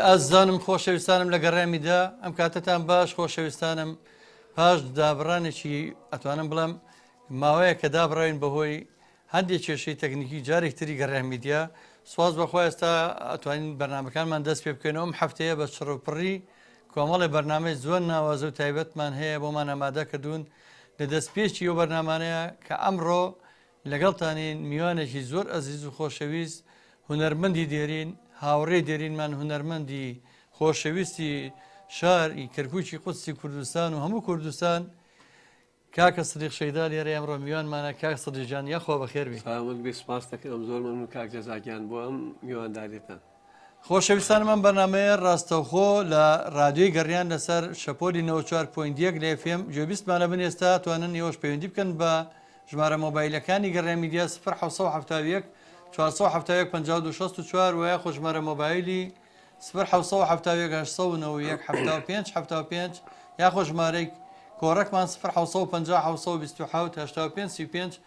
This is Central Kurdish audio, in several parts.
ئازانم خۆشەویستانم لە گەڕێمیدا ئەم کاتتان باش خۆشەویستانم پاش دابڕانێکی ئەتوانم بڵم ماوەیە کە دابڕین بەهۆی هەندێک کێشەی تەکنیکی جارێک تری گەڕێمیدیا سواز بەخۆ ئێستا ئەتوانین بەرنامەکانمان دەست پێ بکەینەوە ئەم هەفتەیە بە چڕوپڕی کۆمەڵی بەرنامەی زۆر ناوازە و تایبەتمان هەیە بۆمان ئامادە کردوون لە دەستپێکی ئەو بەرنامانەیە کە ئەمڕۆ لەگەڵتانین میوانێکی زۆر ئەزیز و خۆشەویست هونەرمەندی دێرین هاوڕێ دێرینمان هونەرمەندی خۆشەویستی شاری کەرکووکی قودسی کوردستان و هەموو کوردستان کاکە سدیق شەیدا لێرە ئەمڕۆ میوانمانە کاک سدیقجان یاخوا بەخێر بێ. سپاس دەکەم زۆر مەمنون کاک جەزاکیان بۆ ئەم میوانداریتان. خۆشەویستانمان بەرنامەیە ڕاستەوخۆ لە ڕادیۆی گەڕیان لەسەر شەپۆلی 94.1 لە FM گوێبیستمانە بن ئێستا توانن ئێوەش پەیوەندی بکەن بە ژمارە مۆبایلەکانی گەڕێمیدیا 1970 471 5264 و یاخۆ ژمارە مۆبایلی 1970 یاخۆ ژمارەی کۆڕەکمان 1950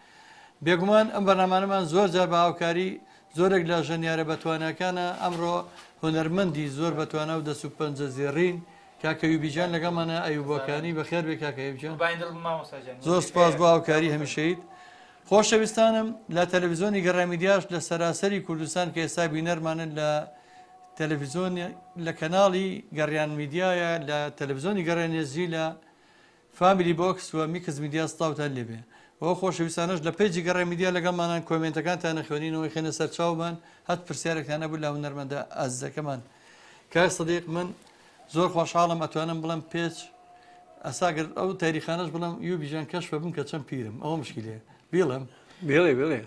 بێگومان ئەم بەرنامانەمان زۆر جار بە هاوکاری زۆرێک لە ژەنیارە بەتوانەکانە ئەمڕۆ هونەرمەندی زۆر بەتوانە و دەست و پەنجە زێڕین کاکە یوبیجان لەگەڵمانە ئەیوبەکانی بەخێر بێ کاکە یوبیجان زۆر سپاس بۆ هاوکاری هەمیشەیت. خۆشەویستانم لە تەلەڤیزۆنی گەڕێمیدیاش لە سەراسەری کوردستان کە ئێستا بینەرمانن لە تەلەڤیزۆن لە کەناڵی گەڕیان میدیایە لە تەلەڤیزۆنی گەڕێنێزی لە فامیلی بۆکس و میکس میدیا سڵاوتان لێبێ بۆ خۆشەویستانش لە پێیجی گەڕێمیدیا لەگەڵمانان کۆمنتەکانتان نەخوێنینەوەی خێنە سەرچاومان هەت پرسیارێکتان نەبوو لە هونەرمەندە ئازیزەکەمان. کاک سدیق من زۆر خۆشحاڵم ئەتوانم بڵم پێچ ئەساگر ئەو تاریخانەش بڵم یوبیژان کەشفە بم کە چەند پیرم ئەوە مشکلێ بیڵم بێڵێ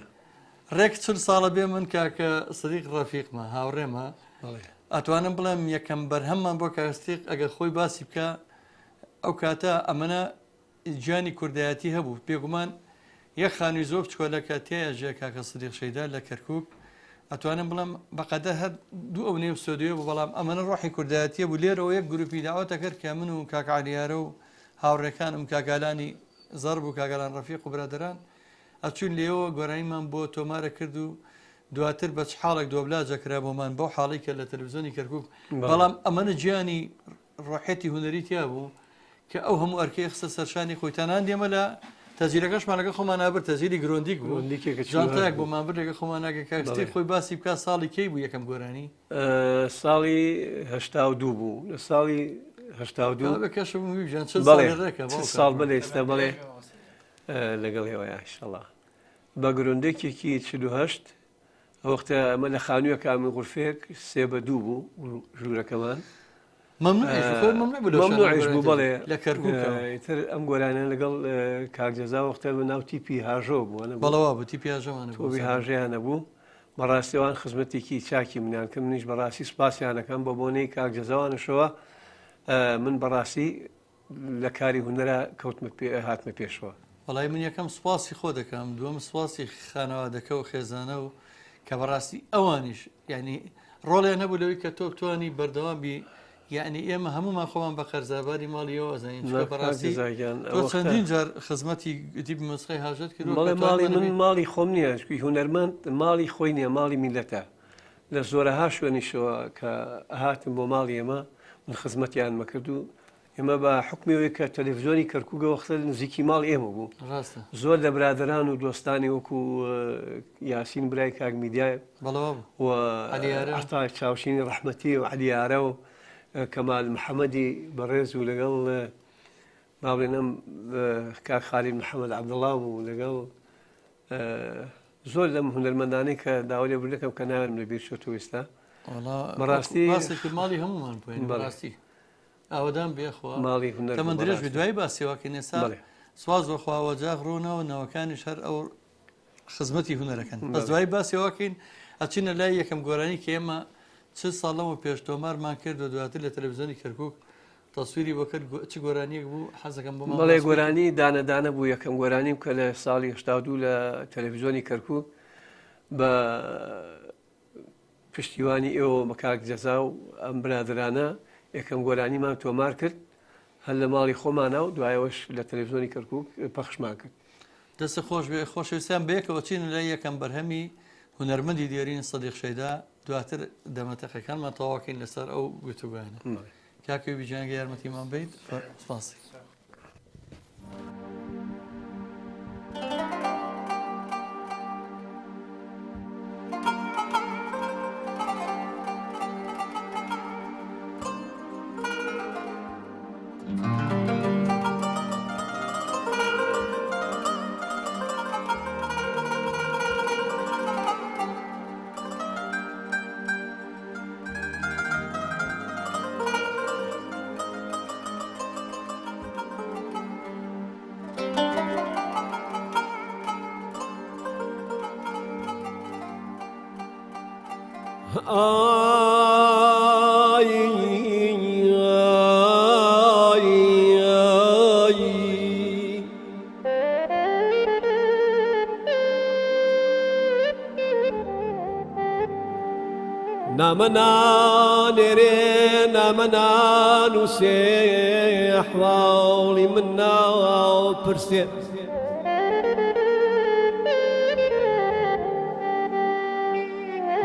ڕێک 40 ساڵە بێ من کاکە سدیق ڕەفیقمە هاوڕێمە ئەتوانم بڵێم یەکەم بەرهەممان بۆ کاکسدیق ئەگە خۆی باسی بکە ئەو کاتە ئەمەە گیانی کوردایەتی هەبوو بێگومان یەک خانووی زۆر بچکۆلەکە تێژێ کاکە سدیق شەیدا لە کەرکووک ئەتوانم بڵم بەقەدە هەر دوو ئەو نێو سۆدیۆ بوو بەڵام ئەمەە ڕۆحی کوردایەتیە بوو لێرەوە یەک گروپی داواتە کرد کە من و کاکە عەلییارە و هاوڕێکانم کاگالانی زەرب و کاگالان ڕەفیق و برادران ئەچون لێەوە گۆرانیمان بۆ تۆمارە کرد و دواتر بە حاڵێک دۆبلاجەکرا بۆمان بۆ حاڵی کە لە تەلەڤیزۆنی کەرکووک بەڵام ئەمەە گیانی ڕۆحێتی هونەریتیا بوو کە ئەو هەموو ئەرکەی خستە سەرشانی خۆیتانان دێمە لە تەزیرەکەشمان لەگە خۆمان نابر تەزیری گرۆندیک بوو جانتەیەک بۆمان بر لەگە خۆمان ناگە کاکستی خۆی باسی بکە ساڵی کەی بوو یەکەم گۆرانی ساڵی هەشتا و دوو بوو لە ساڵی هەشتا و دوو بەکەشم ساڵ بەڵێ ئێستا بڵێ لەگەڵ ئێوەیە ئینشەڵڵا بە گرۆندێکێکی 48 وەختە ئەمە لە خانوویەکە من غورفێک 3 بە 2 بوو ژوورەکەمان ممنوعش بوو بەڵێ لە کەرکووکتر ئەم گۆرانە لەگەڵ کاکجەزا وەختە بە ناو تیپی هاژۆ بوو بەڵەوە بوو تیپی هاژەوانە تۆبی هاژەیانە بوو بەڕاستیەوان خزمەتێکی چاکی منیان کە منیش بەڕاستی سپاسیانەکەم بە بۆنەی کاکجەزاوانشەوە من بەڕاستی لە کاری هونەرە هاتمە پێشەوە. وەڵای من یەکەم سوپاسی خۆ دەکەم دووەم سوپاسی خانەوادەکە و خێزانە و کە بەڕاستی ئەوانیش یعنی ڕۆڵێ نەبوو لەوەی کە تۆ بتوانی بەردەوامی یعنی ئێمە هەمومان خۆمان بە قەرزاباری ماڵیەوە ئەزانین بەڕاستی تۆ چەندین جار خزمەتی دیب مەسخی حاجەت کرد ماڵی من ماڵی خۆم نییە هونەرمەند ماڵی خۆی نییە ماڵی میلەتە لە زۆرەها شوێنیشەوە کە هاتم بۆ ماڵی ئێمە من خزمەتیان مەکرد و ئێمە بە حکمەوەی کە تەلەڤیزۆنی کەرکووکە وەختە نزیکی ماڵ ئێمە بوو زۆر لە برادران و دۆستانی وەکو یاسین برای کاک میدیای هەتا چاوشینی ڕەحمەتی و عەلییارە و کەمال محەممەدی بەڕێز و لەگەڵ باڵێنم کاک خالید محەممەد عەبدوڵڵا و لەگەڵ زۆر لەم هونەرمەندانەی کە داوا لێ بردەکەم کە ناوێنم لەبیر چۆتەوە ئێستا بەڕاستی ماڵی هەمومان بەڕاستی ئاوادان بێخوا ماڵی هونەر تەمەند درێژ دوای باسیێواکە نێسا سواز بەخواوە جاغ ڕوونەوە نەوەکانی شەر ئەو خزمەتی هونەرەکەن بەس دوای باسیێواکەین ئەچینە لای یەکەم گۆرانی کە ئێمە چ ساڵەوە پێش تۆمارمان کرد و دواتر لە تەلەڤیزۆنی کەرکووک تەسویری بۆ کرد چ گۆرانیەک بوو حەزەکەم بۆ بەڵێ گۆرانی دانەدانە بوو یەکەم گۆرانیم کە لە ساڵی 82 لە تەلەڤیزۆنی کەرکووک بە پشتیوانی ئێوە بە کاکجەزا و ئەم برادرانە یەکەم گۆرانیمان تۆمار کرد هەر لە ماڵی خۆمانە و دوایەوەش لە تەلەڤیزۆنی کەرکووک پەخشمان کرد. دەستە خۆش بێ خۆشەویستیان بەیەکەوە چین لە یەکەم بەرهەمی هونەرمەندی دێرین سەدیق شەیدا دواتر دەمەتەقەکانمان تەواوکەین لەسەر ئەو گوتوگویانە. کاکەوی بیجانگە یارمەتیمان بیت سپاسی. نامنان ري نامنان وسيح واولي منا برسي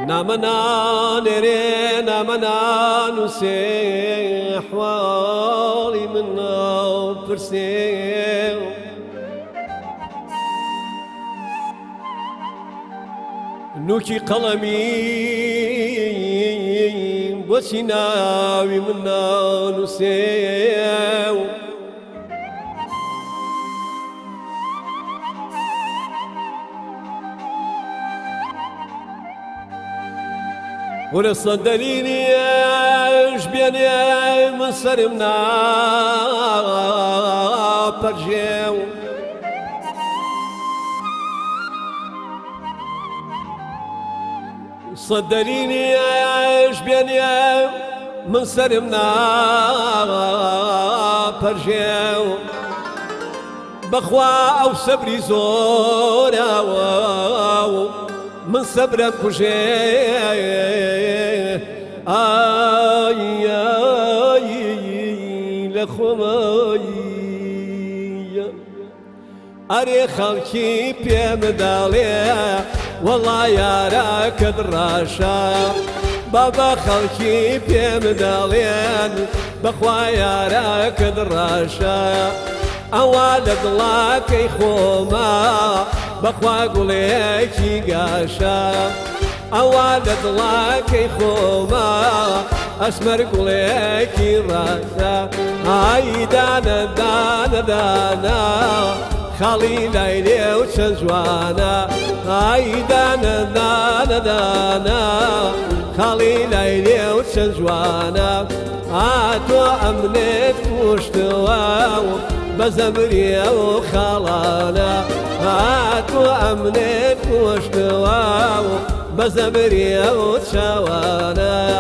نامنان ري نامنان وسيح واولي منا برسي نوكي قلمي وسناوي منا نسيو ولا صدريني ايش بيني من سرمنا برجيو صدريني ايش بيني من سرمنا برجيو بخوا او صبري زورا من صبرك وجي اي لخماي اري خلكي بيمدالي والله يا راك دراشا بابا خلكي بيمدالين بخوا يا راك دراشا اوالد لاكي خوما بخوا قوليكي قاشا اوالد لاكي خوما اسمر قوليكي راشا اي دانا دانا دانا خالي ليلي وشجوانا اي دانا دانا دانا خالي ليلي وشجوانا عاتو امنت وشتواو بزمري وخالانا عاتو امنت وشتواو بزمري وشوانا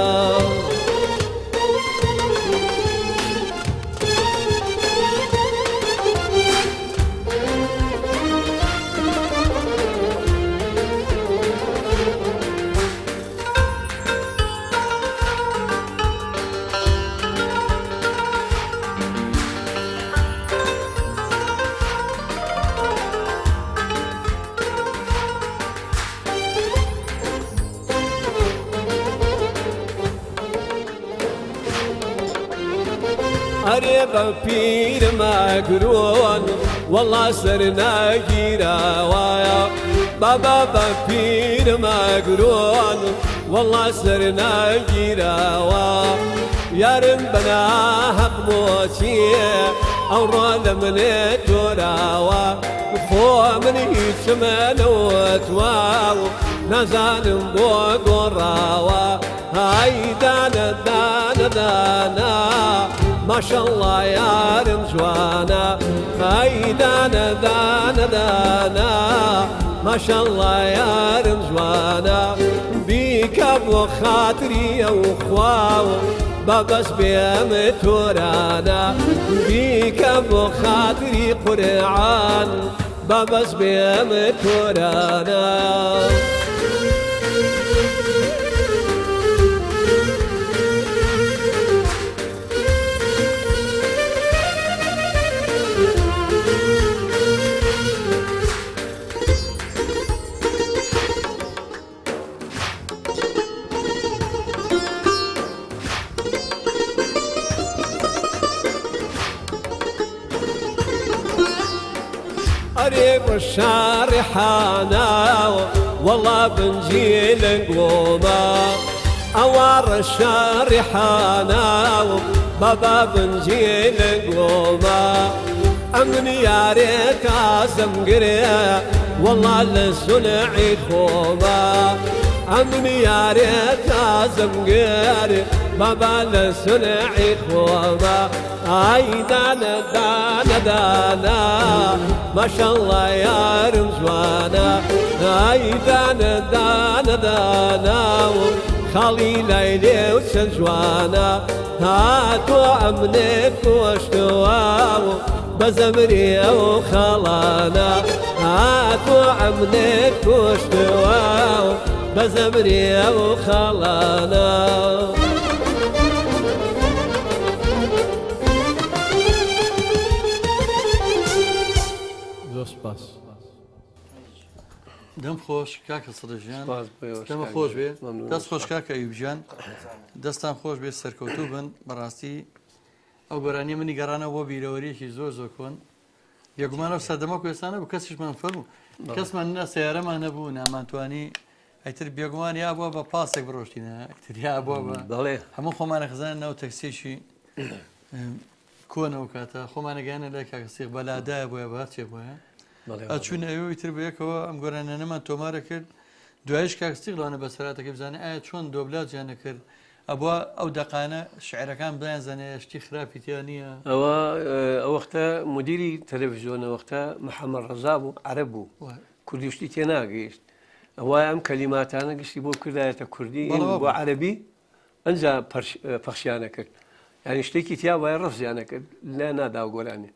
أريبا بير مقرون والله سرنا قراوايا بابا بير مقرون والله سرنا قراوا يارم بنا حق موتي أوران من التراوا خو من يتمنى وتواو نزان بوقراوا هاي دانا دانا دانا ما شاء الله يا رمجوانا هاي دانا دانا دانا ما شاء الله يا رمجوانا بيك ابو خاطري يا اخواو بابس بيم تورانا بيك ابو خاطري قرعان بابس بيم تورانا غريب الشارع حانا والله بنجي لقوما أوار الشارع حانا بابا بنجي لقوما أمني يا ريت عزم قرية والله لسنعي خوما أمني يا ريت عزم قرية بابا لسنعي خوما أي دانا دانا دانا ما شاء الله يا رمزوانا أي دانا دانا دانا خالي ليلي وسنجوانا هاتوا أمنك واشتواو بزمري وخلانا هاتوا عمنك واشتواو بزمري وخلانا دەم خۆش کاکە سەدەژیان سپاس بۆ دەمە خۆش بێ دەست خۆش کاکە ئەیوبجان دەستان خۆش بێ سەرکەوتوو بن بەڕاستی ئەو گۆرانی منی گەڕانە بۆ بیرەوەریەکی زۆر زۆر کۆن یەکگومانە سەردەمە کوێستانە بوو کەسیشمان فەرموو کەسمان نە سیارەمان نەبوو نامانتوانی ئەیتر بێگومان یا بووە بە پاسێک بڕۆشتینە ئەتریا بووە بە هەموو خۆمانە خزانە ناو تەکسێکی کۆنەوە کاتە خۆمانەگەیانە لای کاکەسیق بەلادایە بۆیە بارچێ بۆیە ئەچوون ئەوی تر بەیەکەوە ئەم گۆرانانەمان تۆمارە کرد دوایش کاکسیق لەوانە بەسەراتەکە بزانێ ئایا چۆن دۆبلاجیانە کرد ئەبووە ئەو دەقانە شعرەکان بڵیان زانێ شتی خراپی تیا نییە ئەو وەختە مدیری تەلەڤیزیۆنە وەختە محەممەد ڕەزا بوو عەرەب بوو کوردیشتی تێناگەیشت ئەوە ئەم کەلیماتانە گشتی بۆ کردایەتە کوردی بۆ عەرەبی ئەنجا پەخشیانە کرد یعنی شتێکی تیا وایە ڕەفزیانە کرد لە نادا گۆرانی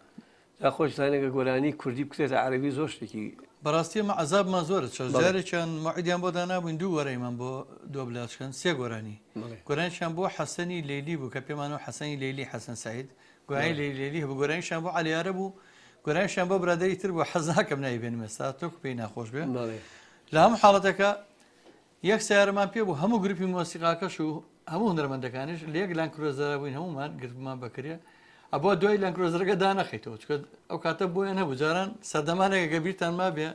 تا خۆشتانێکە گۆرانی کوردی بکرێتە عەرەبی زۆر شتێکی بەڕاستی ئەمە عەزابمان زۆرە جارێکیان مەعیدیان بۆ دانابووین دوو وەرەیمان بۆ دۆبلاجکەن سێ گۆرانی گۆرانیشیان بۆ حەسەنی لەیلی بوو کە پێمانەوە حەسەنی لەیلی حەسەن سەعید گۆرانی لەیلی هەبوو گۆرانیشیان بۆ عەلیارە بوو گۆرانیشیان بۆ برادەری تر بوو حەز ناکەم نایبێنمە ستا تۆکو پێی ناخۆش بێ لە هەموو حاڵەتەکە یەک سیارەمان پێ بوو هەموو گروپی مۆسیقاکەش و هەموو هونەرمەندەکانیش لە یەک لانکرۆزەرە بووین هەمومان گرتمان بەکرێ ئەبووە دوای لانکرۆزەرەکە دانەخیتەوە چکە ئەو کاتە بۆیە نەبوو جاران سەردەمانێکە گەبیرتان ما بێ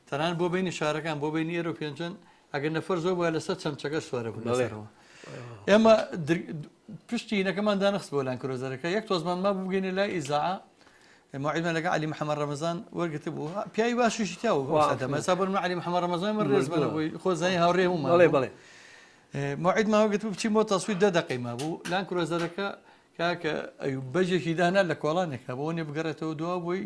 تەنان بۆ بینی شارەکان بۆ بینی ئێرە و پێنجەن ئەگەر نەفەر زۆر بووە لەسەر چەمچەکە سوارە بوو لەسەرەوە ئێمە پشتی نەکەمان دانەخست بۆ لانکرۆزەرەکە یەک تۆزمان ما بگەینە لای ئیزاعە مەعیدمان لەگە عەلی محەممەد ڕەمەزان وەرگرت بوو پیاوی باشیشی تاوە بۆ عەلی محەممەد ڕەمەزان من ڕێزمەە بووی خۆ زانی هاوڕێ هەمومان بڵێ مەعیدمان وەرگرت بوو بچین بۆ تەسوی 10 دقیقە بوو لانکرۆزەرەکە کاکە ئەو بەجێکی دانا لە کۆڵانێکە بۆ نێ بگەڕێتەوە دووە بووی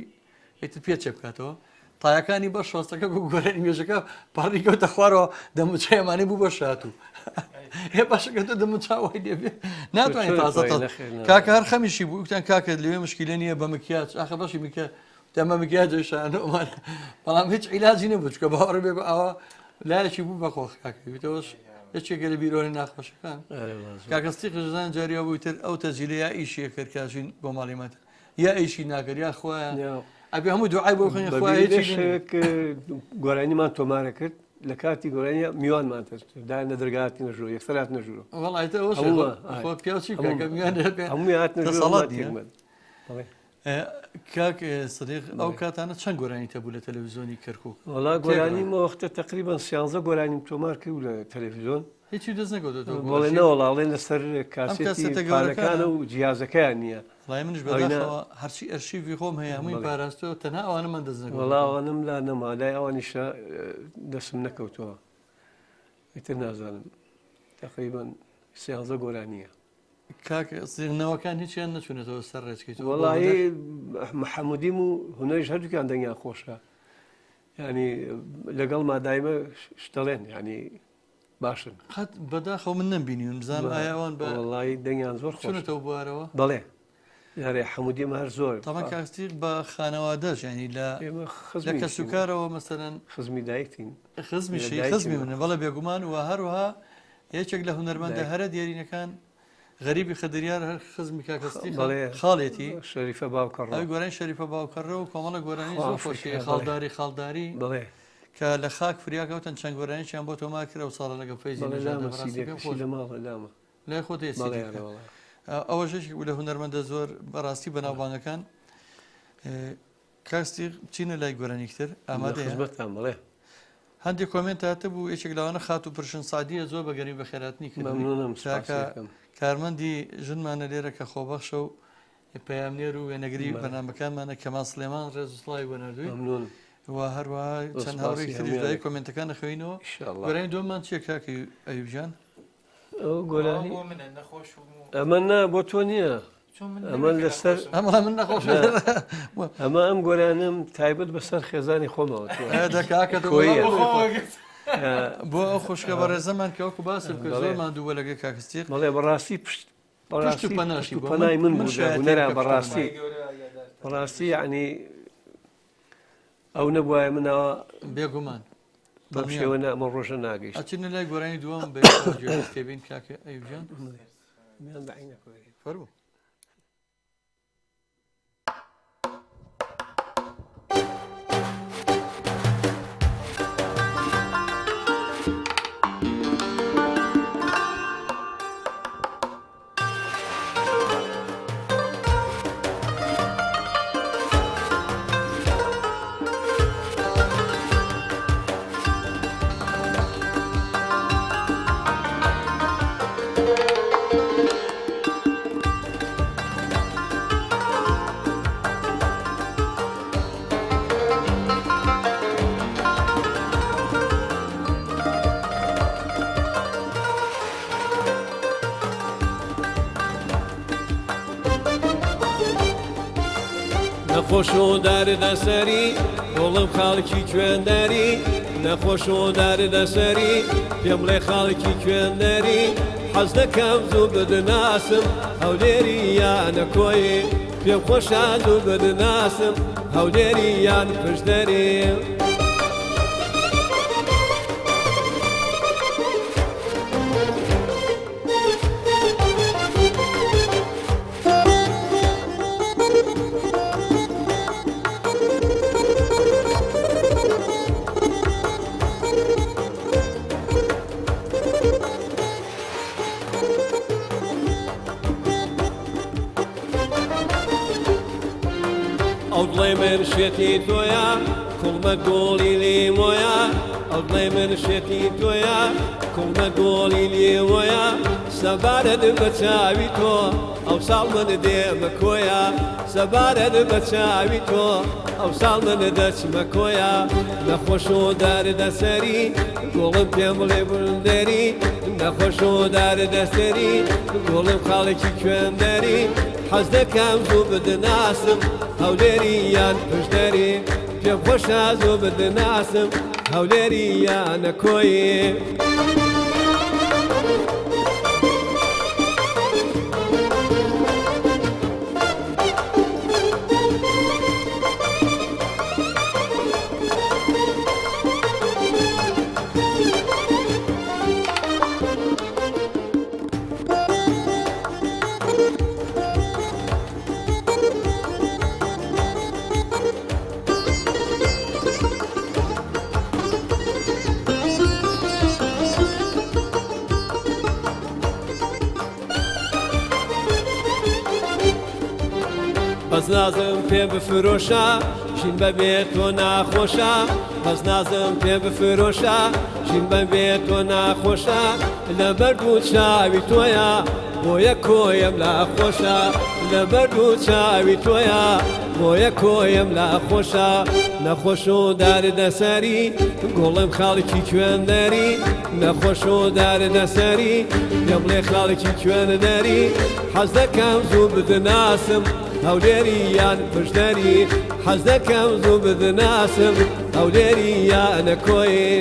ئیتر پێچێ بکاتەوە تایەکانی بە شۆستەکە گۆرانی مێژەکە پاڕی کەوتە خوارەوە دەموچەیەمانی بوو بە شاتوو هێ باشەکە تۆ دەموچاوای دێبێ ناتوانێت تازە کاکە هەر خەمیشی بوو وتیان کاکە لەوێ مشکلە نییە بە مکیاج ئاخە بەشی میکە دەمە مکیاجی شانەوەمان بەڵام هیچ عیلاجی نەبوو چکە باوەڕ بێ ئەوە لایەکی بوو بەخۆ کاکەویتەوەش یەکێکە لە بیرۆی ناخۆشەکان کاکەستی قژدان جاریا بووی تر ئەو تەجیلە یا ئیشیە کرد کاژین بۆ ماڵیمەتە یا ئیشی ناکرد یا خۆیان ئەبێ هەموو دوعای بۆ خوێن گۆرانیمان تۆمارە کرد لە کاتی گۆرانیە میوانمان دا نە دەرگاتی نەژوو یەکسەرات نەژوو کاک سەدیق ئەو کاتانە چەند گۆرانی تەبوو لە تەلەڤیزیۆنی کەرکووک وڵا گۆرانی وەختە تقریبان 11 گۆرانی تۆمار کرد لە تەلەڤیزیۆن هیچی دەست نەگۆتەوە بڵێ نەوەڵاڵێن لەسەر کاسێتی پارەکانە و جیازەکەیان نییە وڵای منش بەداخەوە هەرچی ئەرشیڤی خۆم هەیە هەمووی پاراستەوە تەنها ئەوانە من دەست نەگۆ وەڵاوانم لا نەما لای ئەوانیشە دەسم نەکەوتەوە ئیتر نازانم تقریبان 11 گۆرانیە کاکەنەوەکان هیچیان نەچوونێتەوە سەر ڕێچکەیت وەڵی محەمودیم و هونەریش هەردووکیان دەنگیان خۆشە ینی لەگەڵ مادایمە شتەڵێن ینی باشن قەت بەداخەوە من نەمبینیم بزانم ئایاوان بە وڵی دەنگیان زۆر خۆنێتەوە بوارەوە بەڵێ یارێ حەمودیم هەر زۆر تامان کاکسیق بە خانەوادەش ینی لە کەسوکارەوە مەسەرەن خزمی دایکتین خزمیشی خزمی منە بەڵێ بێگومان و هەروەها یەکێک لە هونەرمەندە هەرە دیێرینەکان غەریبی خەدریار هەر خزمی کاکەستی خاڵێتی شەریفە باوکەڕ گۆرانی شەریفە باوکەڕە و کۆمەڵە گۆرانی زۆر خۆشی خاڵداری بڵێ کە لە خاک فریاکەوتن چەند گۆرانییان بۆ تۆما کرە و ساڵە لەگە فەیزی لای خۆت ئەوە ژێکی لە هونەرمەندە زۆر بەڕاستی بەناوبانگەکان کاستی بچینە لای گۆرانیکتر ئامادەیە خزمەتتان بڵێ هەندێک کۆمنت هاتە بوو یەکێک لەوانە خات و پرشن سادیە زۆر بەگەری بە خێراتنی مەمنونم کردکە کارمەندی ژنمانە لێرە کە خۆبەخشە و پەیامنێر و وێنەگری بەنامەکانمانە کەمال سلێمان ڕێزوسڵی وەنەردووی مەمنون و هەروەها چەند هاوڕێی تریش دوای کۆمنتەکان نەخوێنەوە گۆرانی دومان چیە کاکی ئەیوبجان ئەو گۆرانی ئەمە نا بۆ تۆ نییە ئەمە لەسەر ئەمە من نەخۆش ئەمە ئەم گۆرانم تایبەت بەسەر خێزانی خۆمەوە دەکاکە بۆ ئەو خوشکە بە ڕێزەمان کەوەکو باسم کرد زۆرمان دووە لەگە کاکستیق بەڵێ بەڕاستی پەنای من بوونەرە بەڕاستی یعنی ئەو نەبووایە منەوە بێگومان بەم شێوەنە ئەمە ڕۆژە ناگەیشت ئەچینە لای گۆرانی دووەم بێبین کاکە ئەیوبجان فەرموو نەخۆش و دەردەسەری گوڵم خاڵکی کوێندەری نەخۆش و دەردەسەری پێم بڵێ خاڵکی کوێندەری حەز دەکەم زوو بدناسم هەولێری یانە کۆیی پێم خۆشە زوو بدناسم هەولێری یان پشدەری ئەو دڵێ من شێتی تۆیە کوڵمە گۆڵی لێمۆیە ئەو دڵێ من شێتی تۆیە کوڵمە گۆڵی لێوەیە سەبارەت بە چاوی تۆ ئەو ساڵ من دێمە کۆیە سەبارەت بە چاوی تۆ ئەو ساڵ من دەچمە کۆیە نەخۆش و دەردەسەری گۆڵم پێم بڵێ بندەری نەخۆش و دەردەسەری گۆڵم خاڵێکی کوێندەری حەز دەکەم زوو بدناسم هەولێری یان پشدەری پێم خۆشە زوو بدناسم هەولێری یانە کۆیی بەس نازم پێ بفرۆشە ژین بەبێت تۆ ناخۆشە بەس نازم پێ بفرۆشە ژین بەبێت تۆ ناخۆشە لەبەر دوو چاوی تۆیە بۆیە کۆیم لا خۆشە لەبەر دوو چاوی تۆیە بۆیە کۆیم لا خۆشە نەخۆش و دەردەسەری گوڵم خاڵکی کوێندەری نەخۆش و دەردەسەری پێم بڵێ خاڵکی کوێندەری حەز دەکەم زوو بدناسم هەولێری یان پشدەری حەز دەکەم زوو بدناسم هەولێری یانە کۆیی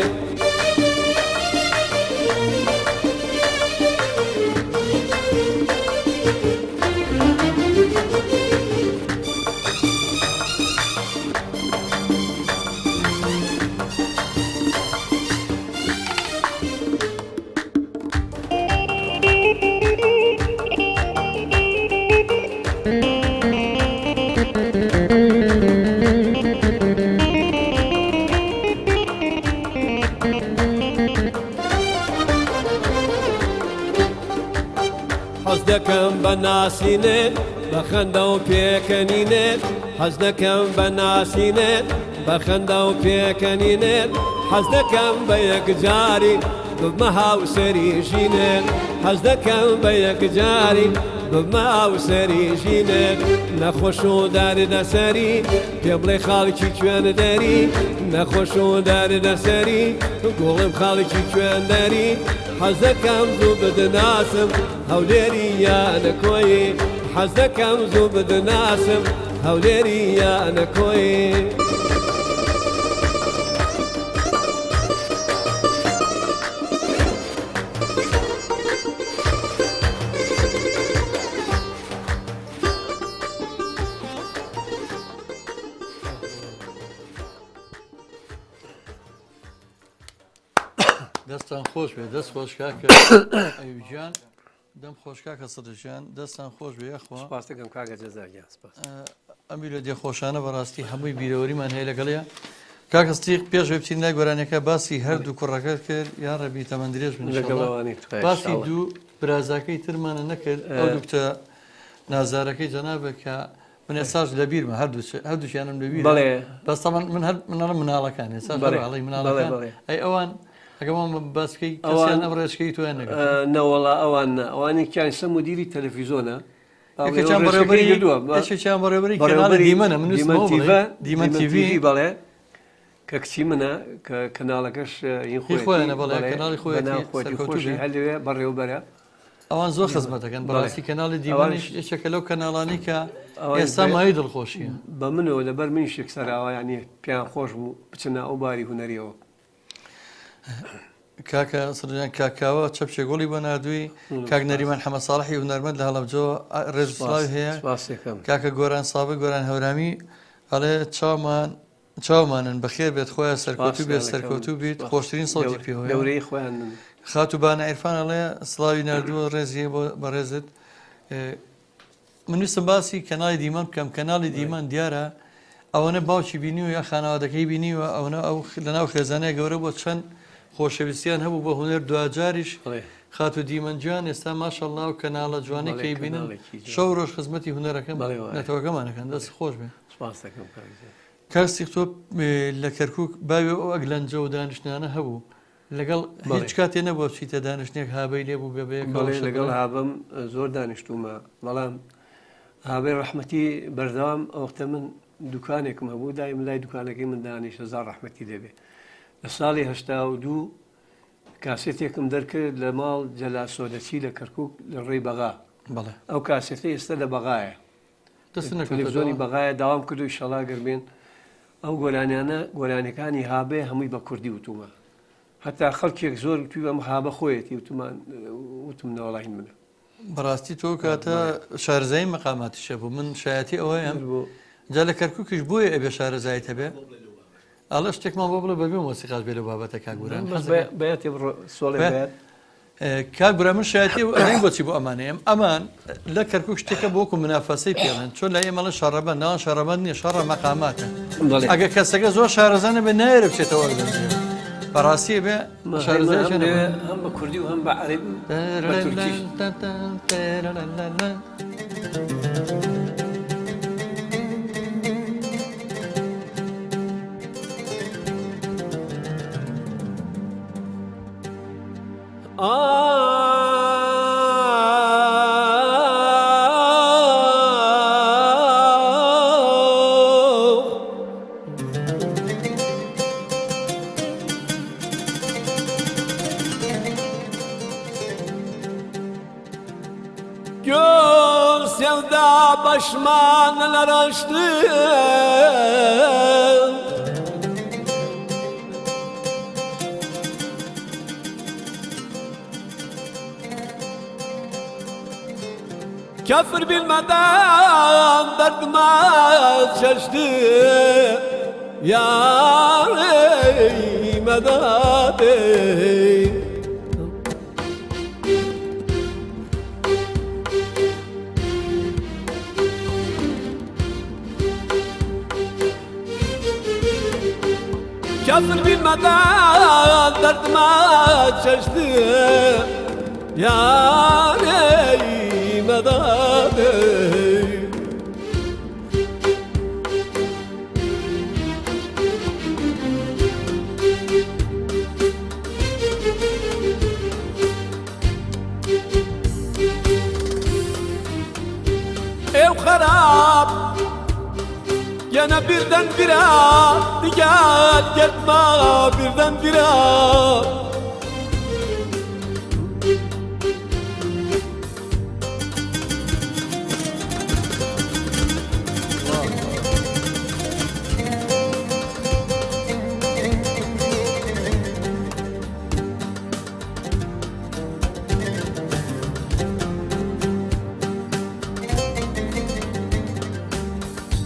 حەز دەکەم بە ناسینێت بە خەندە و پێکەنینێت حەز دەکەم بە ناسینێت بە خەندە و پێکەنینێت حەز دەکەم بە یەکجاری ببمە هاوسەری ژینێت حەز دەکەم بە یەکجاری ببمە هاوسەری ژینێت نەخۆش و داری لەسەری پێ بڵێ خاڵکی کوێنەدەری نەخۆش و داری لەسەری گوڵم خاڵکی کوێندەری حەز دەکەم زوو بدناسم هەولێری یانە کۆیی حەز دەکەم زوو بدناسم هەولێری یانە کۆیی دەستان خۆش بێ دەست خۆش کاکە ئەوجان دەم خۆش کاکە سەدەژیان دەستان خۆش بێ یەخوا سپاس دەکەم کاکە جەزاگیان سپاس ئەمی لە دێخۆشانە بەڕاستی هەمووی بیرەوەریمان هەیە لەگەڵەیە کاکە ستیق پێشوێ بچین لای گۆرانەکە باسی هەردوو کوڕەکەت کرد یان ڕەبی تەمەندرێژ بن باسی دوو برازاکەی ترمانە نەکرد ئەو دوکتە نازارەکەی جەنابە کە من ئێساش لە بیرمە هەردووشیانم لە بیر بەس منەڵە مناڵەکان ێستا بەڵی مناڵەکان ئەی ئەوان ئەگەمان باسکەی کەسیان ئەم ڕێچکەی تویان نەگەن نەوەڵا ئەوان ئەوانی کیانسە مدیری تەلەڤیزۆنە یەکێکیان بەڕێوەبەری کەناڵی دیمەنە من دیمەن تیڤی بەڵێ کە کچی منە کە کەناڵەکەش خۆیانە بەڵێ کەناڵی خۆی هەلوێ بەڕێوەبەرە ئەوان زۆر خزمەت دەکەن بەڕاستی کەناڵی دیوانیش یەکێکە لەو کەناڵانی کە ئێستا مای دڵخۆشیە بە منەوە لەبەر منی شێکسەراوایانی پیان خۆش بوو بچنە ئەو باری هوەریەوە کاکە سرجان کاکاوە چەپچێ گۆڵی بۆ نردووی کاک نەریمان حەمە ساڵحی هونەرمەند لە هەڵەبجۆ ڕێژسڵاوی هەیە کاکە گۆران سابق گۆران هەورامی ئەڵێ چاومانن بەخێر بێت خۆیان سەرکەوتوو بێت سەرکەوتوو بیت خۆشترین سەڵی پێوە لەورەی خۆیان خاتوبانە عیرفان ئەڵێ سڵاوی نردووە ڕێزیە بە ڕێزت من ویستم باسی کەناڵی دیمەن بکەم کەناڵی دیمەن دیارە ئەوەنە باوکی بینیوە یا خانەوادەکەی بینیوە ئەوە ئەو لەناو خێزانەیە گەورە بۆ چەند خۆشەویستیان هەبوو بە هونەر دوجاریش خاتو دیمەنجیان ئێستا ماشەڵڵا و کەناڵە جوانەکەی بینن شەو ڕۆژ خزمەتی هونەرەکەم نەتەوەکەمانەکەن دەست خۆش بێ کاسی تۆ لە کەرکک باوێ ئەو ئەگلەنجە و دانیشتانە هەبوو لەگەڵ هیچ کاتێ نەبووە بچیتە دانیشتێک هابەی لێبوو بەبێ لەگەڵ هابم زۆر دانیشتومە بەڵام هابێ ڕەحمەتی بەردەوام ئەوختە من دوکانێکم هەبوو دایم لای دوکانەکەی من دانیشە زار ڕەحمەتی دەبێ لە ساڵی 1992 کاسێتێکم دەرکرد لە ماڵ جەلا سۆدەچی لە کەرکک لە ڕێی بەغا ئەو کاسێتی ئێستا لە بەغایە تەلەڤیزۆنی بەغایە داوام کرد و ئیشەڵا گەربێن ئەو گۆرانیانە گۆرانەکانی هابێ هەمووی بە کوردی وتومە هەتا خەڵکێک زۆر توی ئەم هابە خۆیەتی وتم نەوەڵی منە بەڕاستی تۆ کاتە شارزایی مەقاماتیشە بوو من شایەتی ئەوەیە جا لە کەرکووکیش بۆیە ئەبێ شارەزایت هەبێ ئەڵە شتێکمان بۆ بڵێ بەبێ مۆسیقاش بێ لە بابەتە کاگوران کاگورە من شایەتی ئەڵێن بۆچی بۆ ئەمانەیەم ئەمان لە کەرکووک شتێکە بۆکو منافەسەی پێڵێن چۆن لە ئێمەڵە شەڕەبەن ناوان شەڕەبەن نییە شەڕە مەقاماتە ئەگە کەسەکە زۆر شارەزانە بێ نایرە بچێتەوە لەنجێ بەڕاستی بێ شارەزای هەم بە کوردی و هەم بە عەرەبی بە تورکیش Gül sevda başmanlar açtı Kafir bilmeden dertime çeşti Yâri medet Kafir bilmeden dertime çeşti Yâri medet Gene birdenbire gel gitme birdenbire.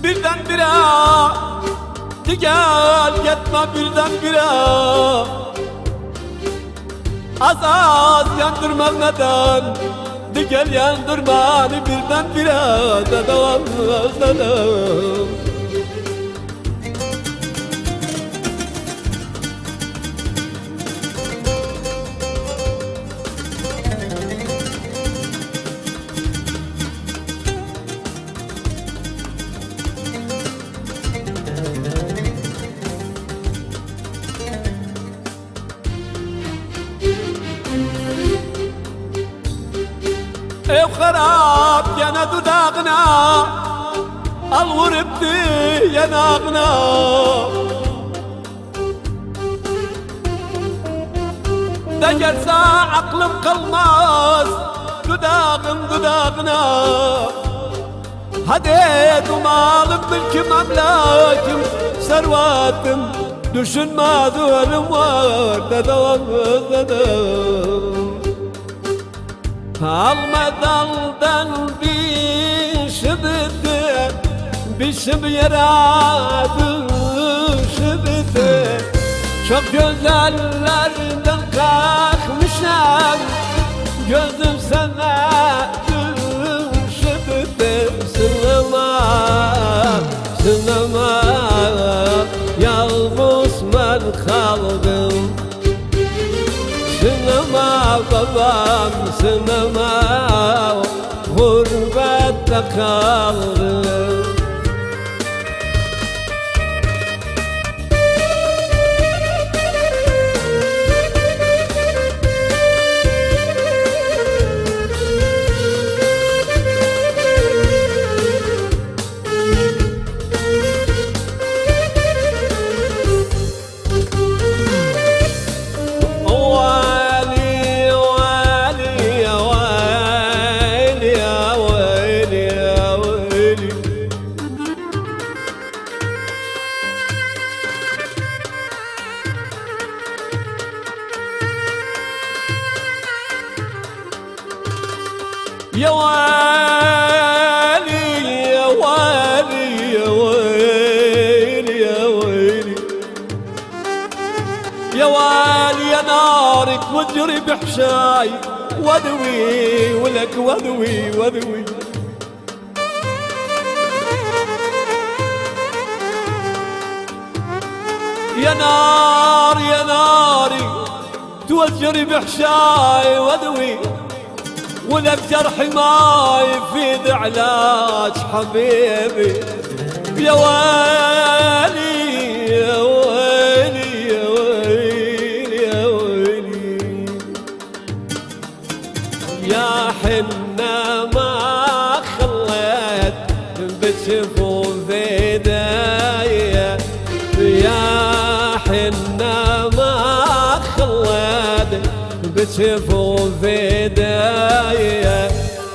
Birdenbire gel gitme birdenbire. Az az yandırmadan gel yandırma birdenbire. Dadam dadam. Ev xarab yana dudağına, al vuruptu yanağına. Da gelse aklım kalmaz dudağına. Hadi dumalım mülküm amlakim servatım, düşünme duvarım var dadam. Alma daldan bir şıbıdı, bir şıbı yaradı şıbıdı. Çok güzellerden kalkmışam, gözüm sana şıbıdı. Sınama, sınama, yalnız ben kaldım. Sınama babam sınama, gurbette kaldım. يا ويلي يا ويلي يا ويلي يا ويلي يا ويلي يا نارك وجري بحشاي وذوي ولك وذوي وذوي. يا نار يا ناري توجري بحشاي وذوي، ولك جرحي ما يفيد علاج حبيبي. يا ويلي يا ويلي يا ويلي يا ويلي يا حنا ما خليت بتشوف ايديا، يا حنا ما خليت بتشوف ايديا.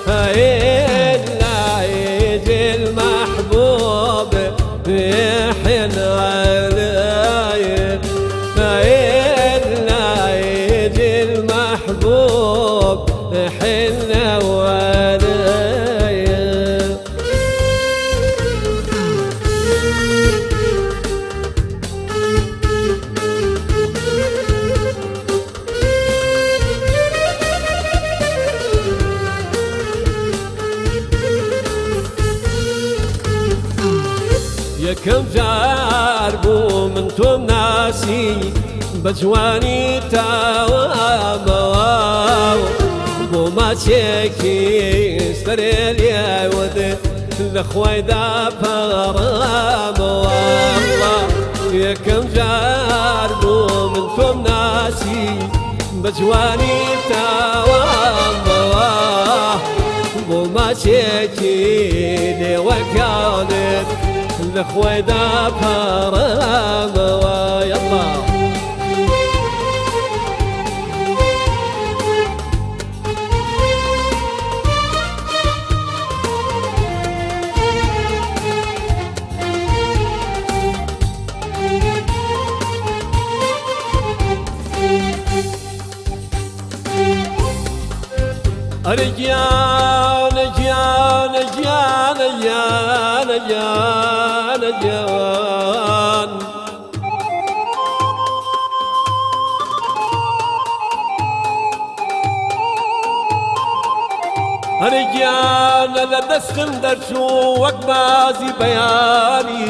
إلا يجي المحبوب يحن علي، إلا يجي المحبوب يحن علي. كم جاربو من توم ناسي بجواني تاوام وما تشكي ستريليا ود الخوي دا فرام والله. يا كم جاربو من توم ناسي بجواني تاوام وما تشكي لي وكانت لخويدا بارا يلا رجال جان جان جان جان جان رجال لدسخن درشو وقبازي بياني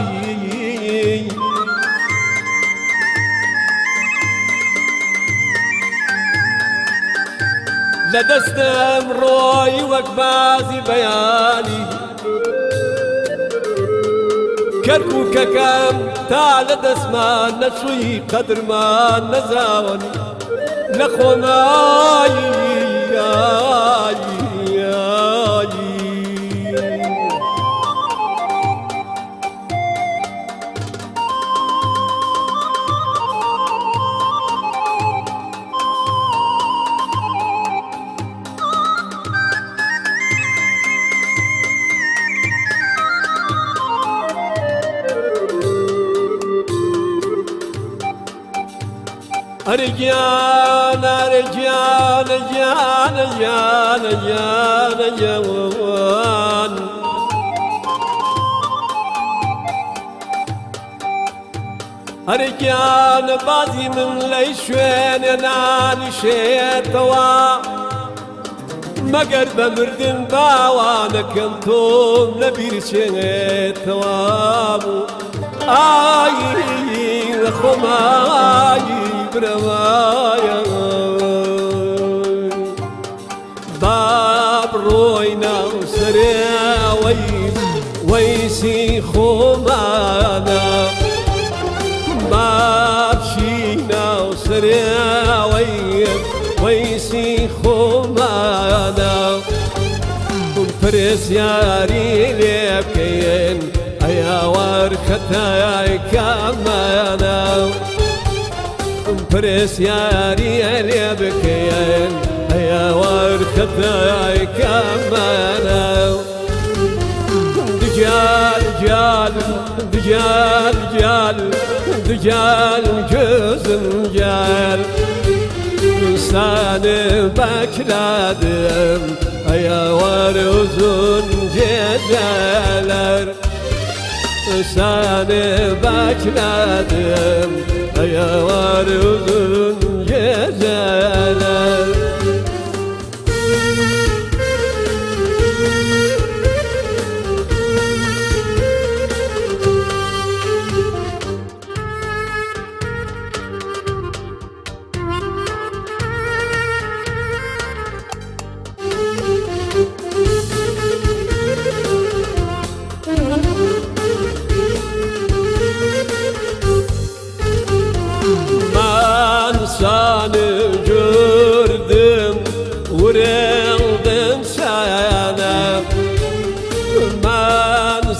لدستم روي وقبازي بياني كركو ككم تعال دسمان نشوي قدر ما نزاوني نخو ماي رجال رجال رجال رجال رجال جوان رجال بازي من ليشوين ناني شيتوا مقر بمردن باوانك انتم نبير شيتوا آي لخماي بروايا باب روينا وسراوي ويسي خمانا باب شينا وسراوي ويسي خمانا برس ياري لبكين ايا ورختاي كمانا برس ياري لبكين يا ورختاي كمانا دجال جال دجال جال دجال جزم جال إنسان بكرادم يا ورزن جدالر إنسان بكرادم يا ورزن جدالر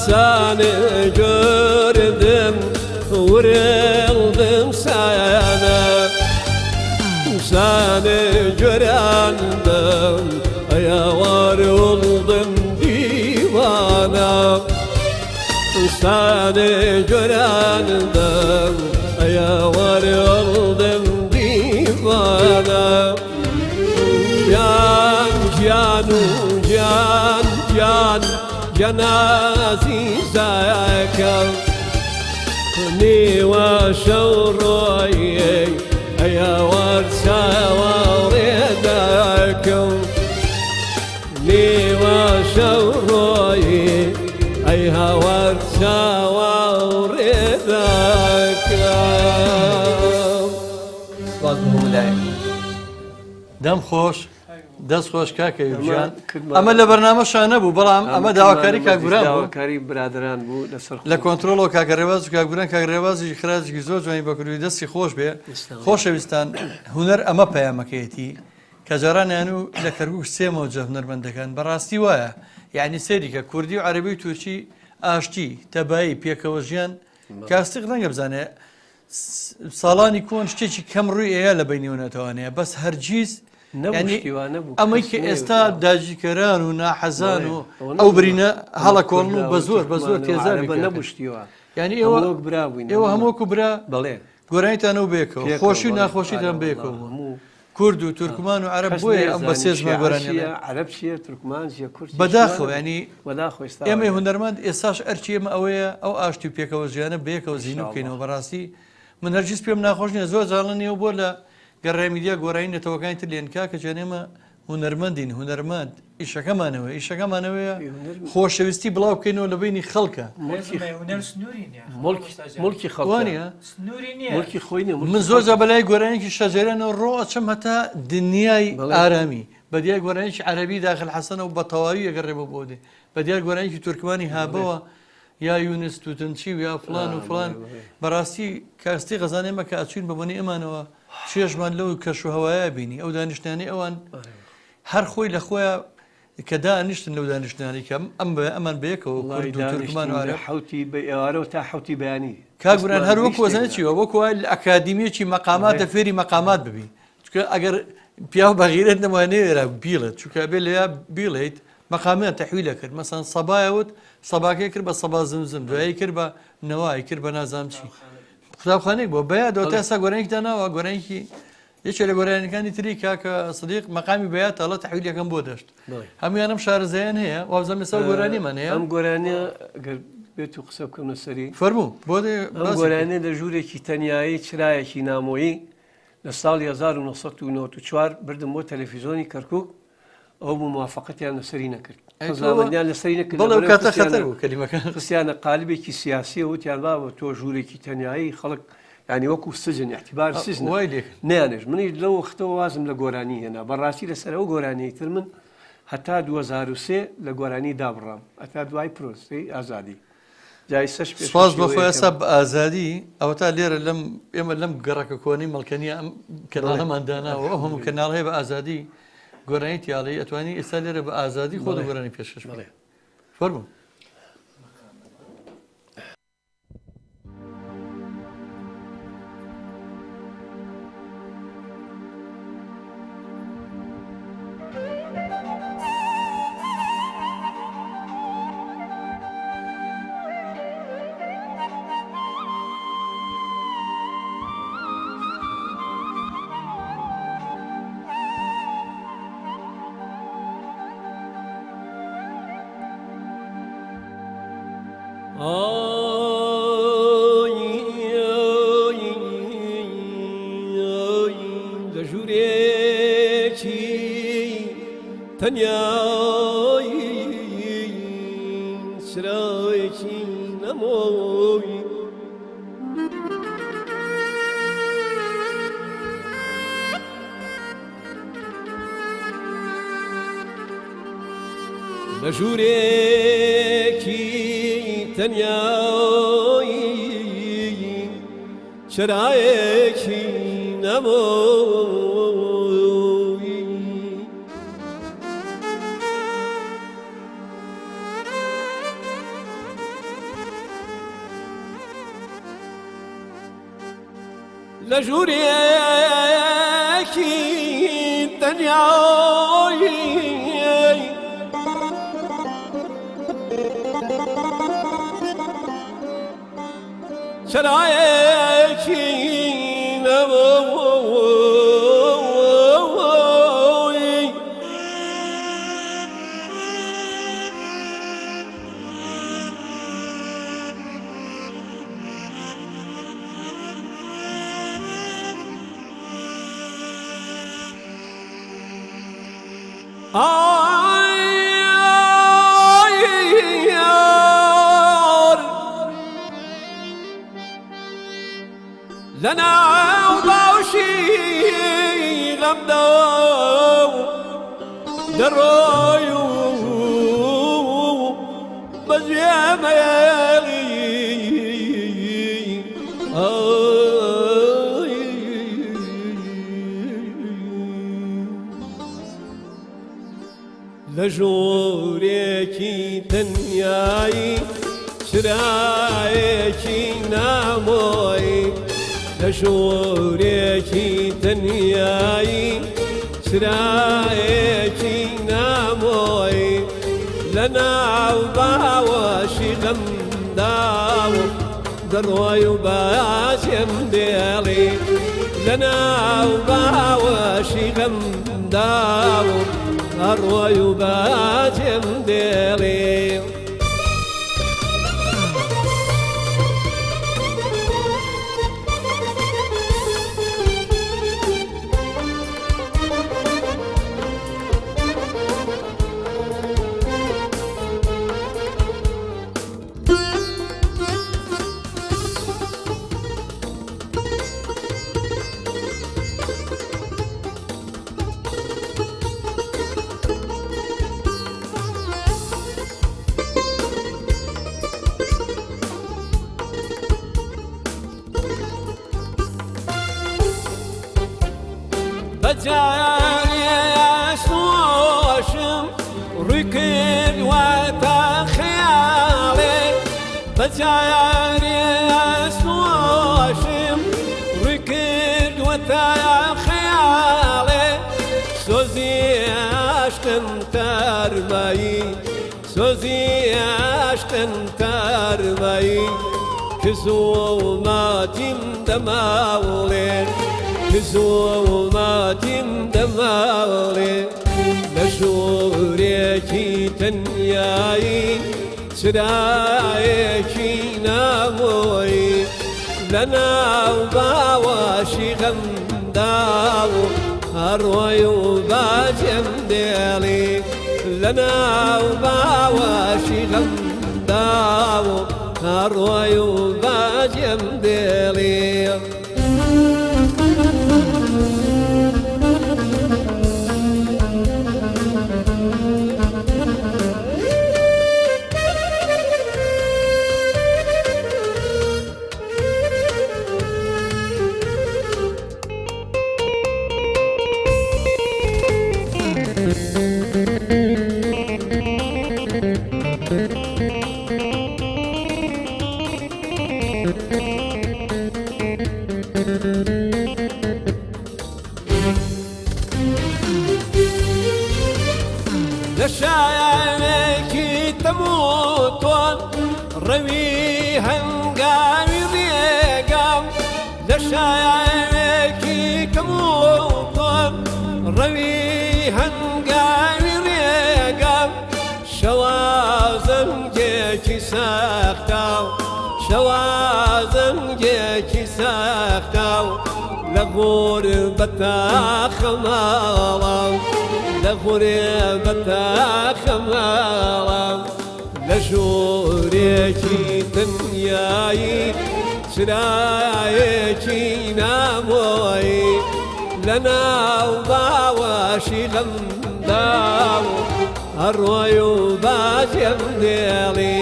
ساني جردم ورلدم سانا ساني جراندم يا ورلدم ديوانا ساني جراندم يا ورلدم ديوانا جان جانو جان جان جنازي زاكا نيوا شوروي يا ورسا ورداكم نيوا شوروي يا ورسا ورداكم دم خوش دەست خۆش کاکە یوبژیان ئەمە لە بەرنامەشان نەبوو بەڵام ئەمە داواکاری کاکبوران بوو داواکاری برادران بوو لە کۆنتترۆلەوە کاکەڕێواز و کاکبوران کاکڕێوازی خراجێکی زۆر جوانی بەکردوی دەستی خۆش بێ خۆشەویستان هونەر ئەمە پەیامەکەیەتی کە جارانیان و لە کەرگووک سێمەوە جە هونەرمەندەکان بەڕاستی وایە یعنی سێریکە کوردی و عەرەبی و تورکی ئاشتی تەبایی پێکەوە ژیان کاستیق ڕەنگە بزانێ ساڵانی کۆن شتێکی کەم ڕووی ئەیە لە بینیونەتەوانەیە بەس هەرگیز ئەمەی کە ئێستا داژیکەران و ناحەزان و ئەو برینە هەڵە کۆڵن و بە زۆر تێزار نەبشتیوە ینی ئێوە هەمووکو برا بەڵێ گۆرانیتانەوە بێکەوە خۆشی و ناخۆشیتان بێکەوە کورد و تورکمان و عەرەب بۆیە ئەم بە سێزمە گۆرانیە عەرەب چیە تورکمان چیە کورد بەداخەوە ینی بەداخۆ ئێمە هونەرمەند ئێستاش ئەرچی ئێمە ئەوەیە ئەو ئاشتی و پێکەوە ژیانە بەیەکەوە زیینە بکەینەوە بەڕاستی من هەرگیز پێم ناخۆش نییە زۆر جاڵنیەوە بۆ لە گەڕای میدیا گۆڕایی نەتەوەکانی تر لێنکا کە جێنێمە هونەرمەندین هونەرمەند ئیشەکەمانەوەیە خۆشەویستی بڵاو بکەینەوە لە بینی خەڵکە مڵکی خەڵوانە مڵکی خۆی من زۆر جا بەلای گۆرانێکی شەجێرانەوە ڕۆ ئەچەم هەتا دنیای ئارامی بە دیار گۆرانێکی عەرەبی داخل حەسەنە و بە تەواوی ئەگەڕێمە بۆ دێ بە دیار گۆرانێکی تورکمانی هابەوە یا یونس توتنچی و یا فلان و فلان بەڕاستی کاستی غەزانێمە کە ئەچین بەبوونی ئەمانەوە چێژمان لەو کەش و هەوایە بینی ئەو دانیشتانی ئەوان هەر خۆی لە خۆیان کە دانیشتن لەو دانیشتانی کەم ئەمان بەیەکەوە کورد و تورکمان و عەرەب حوتی بەئێوارەوە تا حوتی بەیانی کاگوران هەر وەکو وەزانێت چیوە وەکو لە ئەکادیمیەکی مەقاماتە فێری مەقامات ببی چونکە ئەگەر پیاو بەغیرەت نەموانەیە بیڵێت چونکە بێ لە بیڵێیت مەقامیان تەحویلە کرد مەسەن سەبایەوت سەباکەی کرد بە سەبا زمزم دوایی کرد بە نەوای کرد بە نازام چی قوتابخانەیەک بۆ بەیادەوە تا ئێستا گۆرانێکدا ناوە گۆرانێکی یەکێک لە گۆرانەکانی تری کاکە سەدیق مەقامی بەیات ئەڵە تەحویلەکەم بۆ دەشت هەمویانم شارەزایان هەیە وابزانم ئێستا گۆرانیمان هەیە ئەم گۆرانە گەر بێت و قسە بکەم لەسەری فەرموو بۆ ئەم گۆرانە لە ژوورێکی تەنیایی چرایەکی نامۆیی لە ساڵی 1994 بردم بۆ تەلەڤیزۆنی کەرکووک ئەو بوو موافقەتیان لەسەری نەکرد زامەندیان لەسەری نەکرد بەڵێ کاتە خەتەر بوو کەلیمەکان خستیانە قالبێکی سیاسی وتیان باوە تۆ ژوورێکی تەنیایی خەڵک ینی وەکو سجن احتیبار سجن نیانش منی لەو وەختەوە وازم لە گۆرانی هێنا بەڕاستی لەسەر ئەو گۆرانەی تر من هەتا 2003 لە گۆرانی دابڕام ئەتا دوای پرۆسی ئازادی سپاس بە خۆی ئێستا بە ئازادی ئەوە تا لێرە ئێمە لەم گەڕەکە کۆنی مەڵکەنیە ئەم کەناڵەمان داناوە ئەو هەموو کەناڵ هەیە بە ئازادی گۆرانی تیاڵی ئەتوانی ئێستا لێرە بە ئازادی خۆ لە گۆرانی پێشکەش بڵێ فەرموو لە ژوورێکی تەنیایی چرایەکی نەمۆی لە ژوورێکی تەنیایی چرایەکی نەمۆی لە ژوورێکی تەنیایی شرایکی نبوی لنا وباوشي غمداو درايو بزيام يالي لجوريكي تنياي چرایەکی نامۆی لە ژوورێکی تەنیایی چرایەکی نامۆی لە ناو باوەشی غەمداو دەڕۆی و باسێم دێڵی لە ناو باوەشی غەمداو هەڕۆی و باسێم دێڵی بەجارێشۆشم ڕووی کردواتە خەیاڵێ بەجارێشۆشم ڕووی کردواتە خەیاڵێ سۆزی عاشقم تارمایی سۆزی عاشقم تارمایی کە زوڵماتیم دەماوڵێ زوڵماتیم دەماڵێ لە ژوورێکی تەنیایی چرایەکی نامۆی لە ناو باوەشی غەمداو هەڕۆی و باجێم دێڵی لە ناو باوەشی غەمداو هەڕۆی و باجێم دێڵی لە شایەنێکی تەموتۆن ڕەوی هەنگاوی ڕێگەم لە شایەنێکی تەموتۆن ڕەوی هەنگاوی ڕێگەم شەوازەنگێکی سەختاو شەوازەنگێکی سەختاو لە غوربەتە خەماڵاو لە غوربەتە خەماڵاو لە ژوورێکی تەنیایی چرایەکی نامۆی لە ناو باوەشی غەمداو هەڕۆی و باجێم دێڵی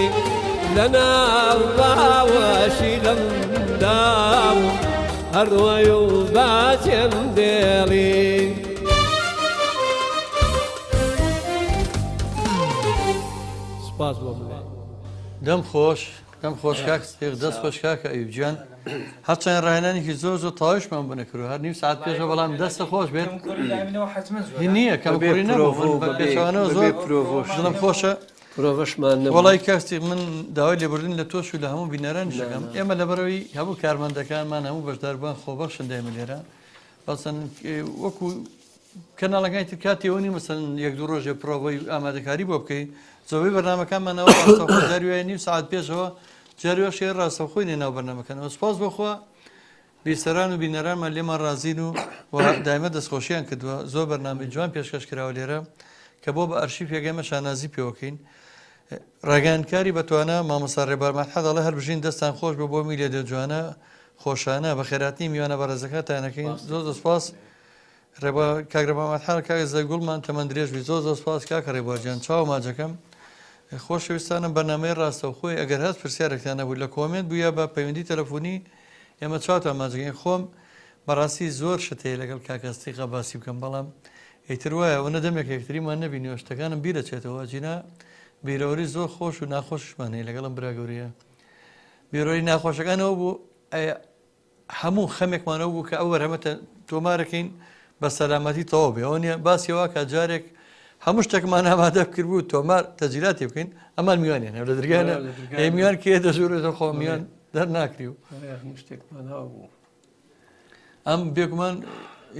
لە ناو باوەشی غەمداو هەڕۆی و باجێم دێڵی سپاس بۆ بڵێ دەم خۆش کاک سپێق دەست خۆش کاکە ئەیوبجان هەرچەند ڕاهێنانێکی زۆر تاوشمان بوو نەکرد هەر نیم ساعت پێشە بەڵام دەستە خۆش بێت نییە کەمکوری نەبوو بە پێشەوانەوە زۆر دڵم خۆشە پرۆڤەشمان وڵی کاکسی من داوای لێبوردن لە تۆش و لە هەموو بینەرانی شەکەم ئێمە لەبەرەوەی هەموو کارمەندەکانمان هەموو بەشداربووان خۆبەخشن دێمە لێرە بەسەن وەکو کەناڵەکانی تر کاتێوەنی مەسەن یەک دوو ڕۆژێ پرۆڤەی ئامادەکاری بۆ بکەیت زۆربەی بەرنامەکانمانەوە ڕاستەوخۆی نیم ساعت پێشەوە جاریوە شێر ڕاستەوخۆی نێناو بەرنامەکانەوە سپاس بۆخوا بیستەران و بینەرانمان لێمان ڕازین و دایمە دەستخۆشییان کردووە زۆر بەرنامەی جوان پێشکەش کراوە لێرە کە بۆ بە ئەرشیف یەگەمە شانازی پێوەکەین ڕاگەیاندکاری بەتوانە مامۆستا ڕێبارمان حەدەڵە هەر بژین دەستان خۆش بە بۆ میلێدە جوانە خۆشانە بە خێراتنی میوانە بەڕێزەکەتانەکەین زۆر سپاس کاگرەبامان حەڵ کاگە زەگوڵمان تەمەند درێژبی زۆر سپاس کاکە ڕێبوارجان چاو ماجەکەم خۆشەویستانم بەرنامەی ڕاستەوخۆی ئەگەر هەست پرسیارێکتان نەبوو لە کۆمنت بووە بە پەیوەندی تەلەفۆنی ئێمە چاوتان ماجەکەین خۆم بەڕاستی زۆر شتەیە لەگەڵ کاکەستیقا باسی بکەم بەڵام ئیتر وایە ئەوە دەمێک یەکتریمان نەبینیەوە شتەکانم بیرەچێتەوە جینا بیرۆری زۆر خۆش و ناخۆشمان هەیە لەگەڵم براگەوریە بیرۆری ناخۆشەکانەوە بوو هەموو خەمێکمانەوە بوو کە ئەو وەرهەمەتە تۆمارەکەین بە سەلامەتی تەواو بێ ئەوە نیە باسیەوە کە جارێک هەموو شتێکمان ئامادە بکرد بوو تۆمار تەجیلاتی بکەین ئەمان میوانیان لە دەرگانە میوان کێ دەژورێتە خۆ میوان دەرناکری و شتێکمان هاوبوو ئەم بێگومان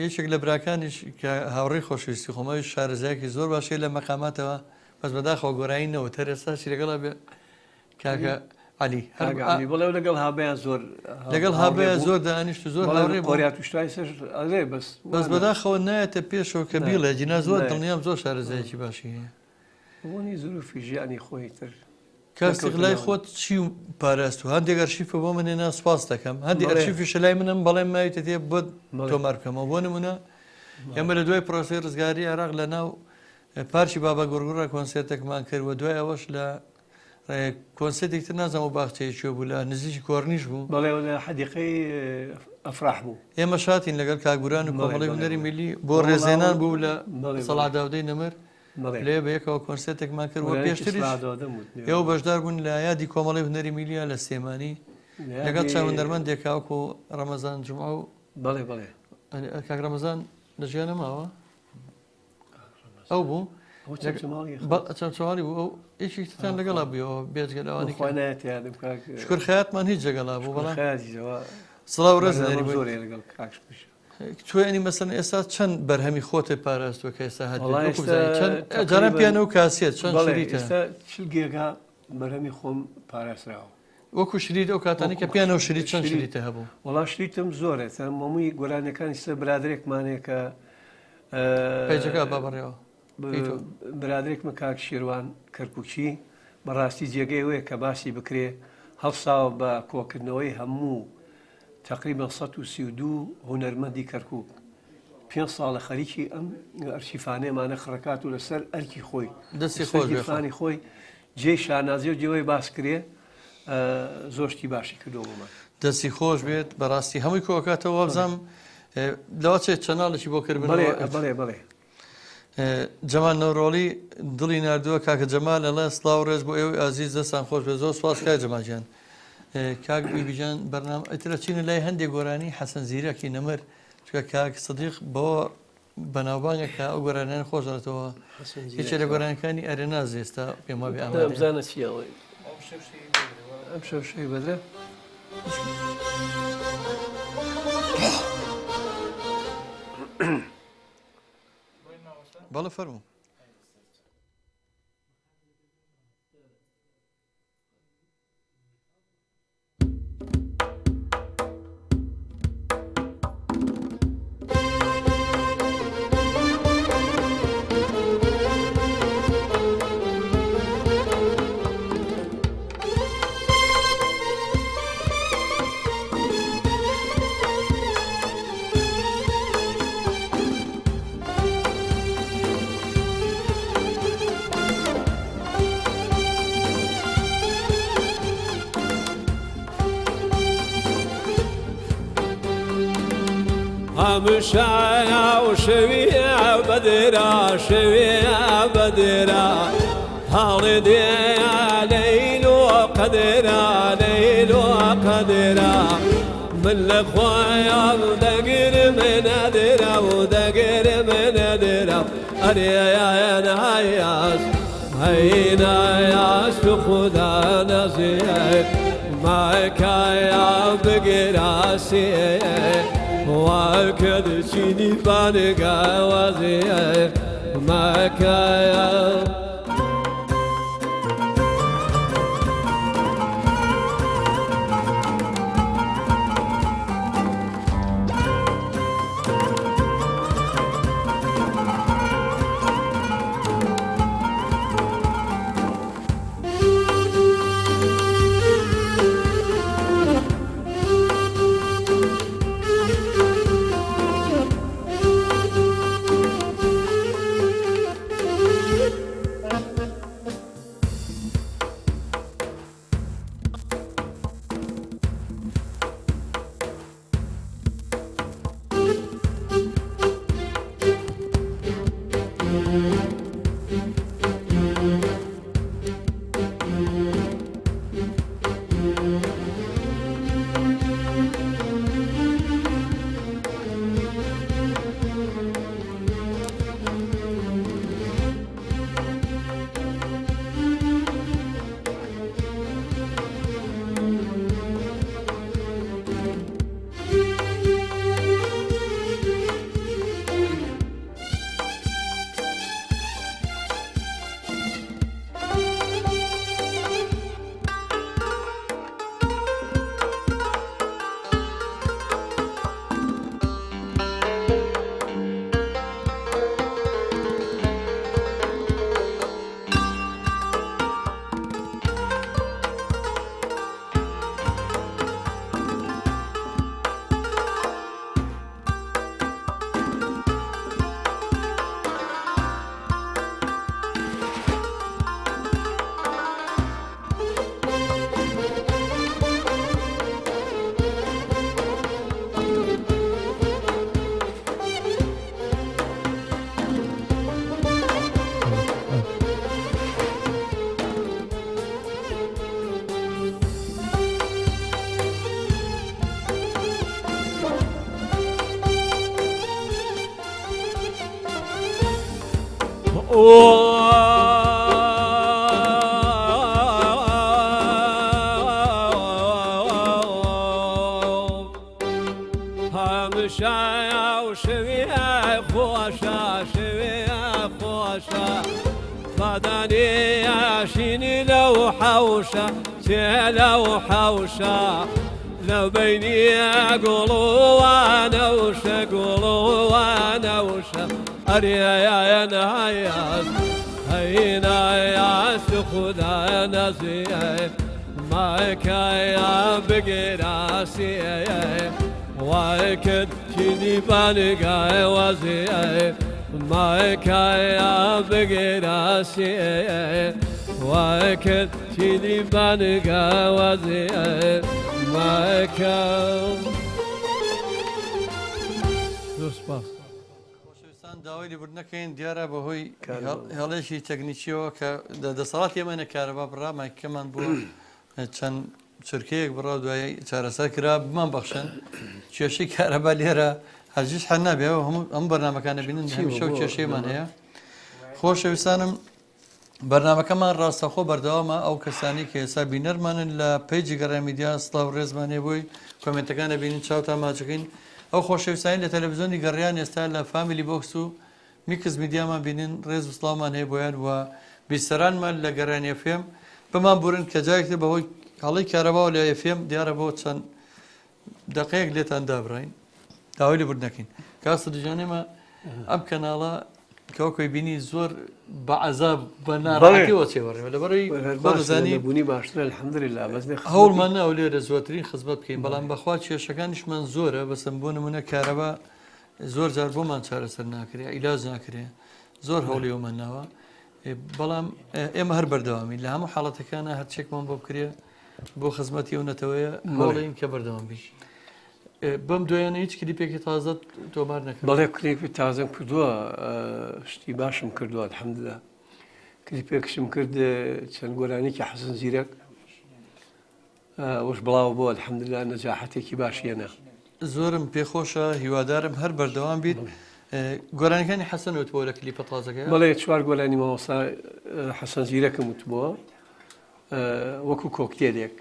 یەکێک لە براکانیش کە هاوڕێی خۆشویستی خۆمەوی شارەزایەکی زۆر باشێ لە مەقاماتەوە بەس بەداخەوە گۆرایینەوە تەرێساشی لەگەڵا بێ کاکە علی بڵێ لەگەڵ هابیان زۆر لەگەڵ هابەیە زۆر دانیشت و زۆر هاوڕێ بۆریات توشتای ئەڵێ بەس بەداخەوە نایەتە پێشەوە کە بیڵێ جینا زۆر دڵنیام زۆر شارەزایەکی باشی هەیە بۆنی زۆرفی ژیانی خۆی تر کەسیقلای خۆت چی و پاراست و هەندێک ئەرشیفە بۆ من هێنا سپاس دەکەم هەندی ئەرشیفی لای منم بەڵێم مایتە تێ بۆ تۆمار بکەمەوە بۆ نمونە ئێمە لە دوای پرۆسی ڕزگاری عێراق لە ناو پارکی بابا گورگوڕە کۆنسێرتێکمان کردوە دوای ئەوەش لە کۆنسێرتێک تر نازانم و باخچەیەکی بوو لە نزیکی کۆرنیش بوو بەڵێ لە حەدیقەی ئەفراح بوو ئێمە شاتین لەگەڵ کاگوران و کۆمەڵی هونەری میلی بۆ ڕێزێنان بوو لە سەڵاتداودەی نەمر لێ بە یەکەوە کۆنسێرتێکمان کردوە پێشتریش ئێوە بەشدار بوون لە یادی کۆمەڵی هونەری میلیە لە سێمانی لەگەڵ چاوەندەرمەندێکاوەکو ڕەمەزان جمعە و بەڵێ بەڵێ کاک ڕەمەزان لە ژیانە ماوە ئەو بوو چەمچەواڵی بوو ئەو یەکێکتان لەگەڵا بووەوە بێجگەلەوانی شکر خەیاتمان هیچ جەگەڵا بوو بەڵام سڵاو ڕێزنەری لەگەڵ کاکش توێنی مەسەن ئێستا چەند بەرهەمی خۆتی پاراستوە کە ئێستا هەجاران پیانە و کاسێت چەند چلگێگا بەرهەمی خۆم پاراستراوە وەکو شریت ئەو کاتانی کە پیانە و شریت چەند شریتە هەبوو وڵا شریتم زۆرێت هەمووی گۆرانەکانی سە برادرێکمانەیە کە پەیجەکە بابڕێەوە برادرێکمە کاک شێروان کەرکوچی بەڕاستی جێگەی وەیە کە باسی بکرێ هەڵساوە بە کۆکردنەوەی هەموو تقریبا 132 هونەرمەندی کەرکوب 5 ساڵە خەریکی ئەم ئەرشیفانەیەمانە خڕکات و لەسەر ئەرکی خۆی دەستی خۆشانی خۆی جێی شانازی و جێوەی باس کرێ زۆشتی باشی کردو بۆمان دەستی خۆش بێت بەڕاستی هەمووی کۆکاتەوە بزەم لەوە چێت چەناڵێکی بۆ کردن بڵێ بڵێ جەمال نەورۆڵی دڵی نردووە کاکە جەمال لەڵێ سڵاو ڕێز بۆ ئێوەی ئازیز دەستان خۆش بێ زۆر سواس کاک جەماجیان کاک بیبیجان بەرنامە ئەترە چینە لای هەندێک گۆرانی حەسەن زیرەکی نەمر چکە کاک سەدیق بەوە بەناوبانگە کە ئەو گۆرانیان خۆشڕێتەوە هیچ لە گۆرانەکانی ئەرێناز ئێستا پێم وابێ ئەمزانە چیەوەی ئەم شەوشەی بەدە بەڵێ فەرموو مشايا وشوية بدرا شوية بدرا هالدي يا ليل وقدرا ليل وقدرا من الخويا ودقر من أدرا ودقر من أدرا أريا يا ناياس هينا ياس بخدا نزيه ما كايا بقراسي وكد شيني بانقا وزيه ما كايا همشايا وشوية خوشة شوية خوشة فداني عشيني لو حوشة لو حوشة لو بيني قولوا وانا وشا قولوا وانا وشا أريا يا ناياس هينا يا سخدا نزيه ما كايا بقراسي واكد كذي بانقا وزيه ما كايا بقراسي واكد كذي بانقا وزيه ما كان دوست داوای لێبوردنەکەین دیارە بەهۆی هێڵێکی تەکنیکیەوە کە دەسەڵات ئێمەە کارەبا بڕامە کەمان بۆ چەند چرکەیەک بڕا دوایی چارەسەر کرا بمان بەخشن کێشەی کارەبا لێرە هەرگیز حەل نابێەوە هەموو بەرنامەکانە بینن هەمیشە و کێشەیەمان هەیە خۆشەویستانم بەرنامەکەمان ڕاستەخۆ بەردەوامە ئەو کەسانی کە ئێستا بینەرمانن لە پەیجی گەڕای میدیا سڵاو ڕێزمانێ بۆی کۆمنتەکانە بینین چاوتان ماچەکەین ئەو خۆشەویستانی لە تەلەڤیزیۆنی گەڕیان ئێستا لە فامیلی بۆکس و میکس میدیامان بینین ڕێز و سڵاومان هەیە بۆیان وە بیستەرانمان لە گەڕانی FM بمان بورن کە جایەکتر بەهۆی هەڵی کارەباوە لە FM دیارە بۆ چەند دقەیەک لێتان دابڕین داوای لێبوردنەکەین کاسە دوجانێمە ئەم کەناڵە کەوەکۆی بینی زۆر بەعەزاب بە ناڕەحەتیەوە چێوەڕێەوە لەبەرەوەی بەزانی بوونی باشترە الحەمدولله هەوڵمان ناو لێرە زۆرترین خزمەت بکەین بەڵام بەخوا کێشەکانیشمان زۆرە بەسم بۆ نمونە کارەبا زۆر جار بۆمان چارەسەر ناکرێ ئیلاج ناکرێ زۆر هەوڵیەوەمان ناوە بەڵام ئێمە هەر بەردەوامی لە هەموو حاڵەتەکانە هەرچێکمان بۆ بکرێ بۆ خزمەتی ئەو نەتەوەیە هەوڵین کە بەردەوام بی بەم دوایانە هیچ کلیپێکی تازە تۆمار نەکرد بەڵێ کلیپی تازەم کردووە شتی باشم کردووە الحەمدولله کلیپێکشم کرد چەند گۆرانێکی حەسەن زیرەک وەش بڵاو بۆ الحەمدولله نەجاحەتێکی باشیەنە زۆرم پێخۆشە هیوادارم هەر بەردەوام بیت گۆرانەکانی حەسەن وتبووە لە کلیپە تازەکە بەڵێ چوار گۆرانی مامۆستا حەسەن زیرەکم وتبووە وەکو کۆکتێلێک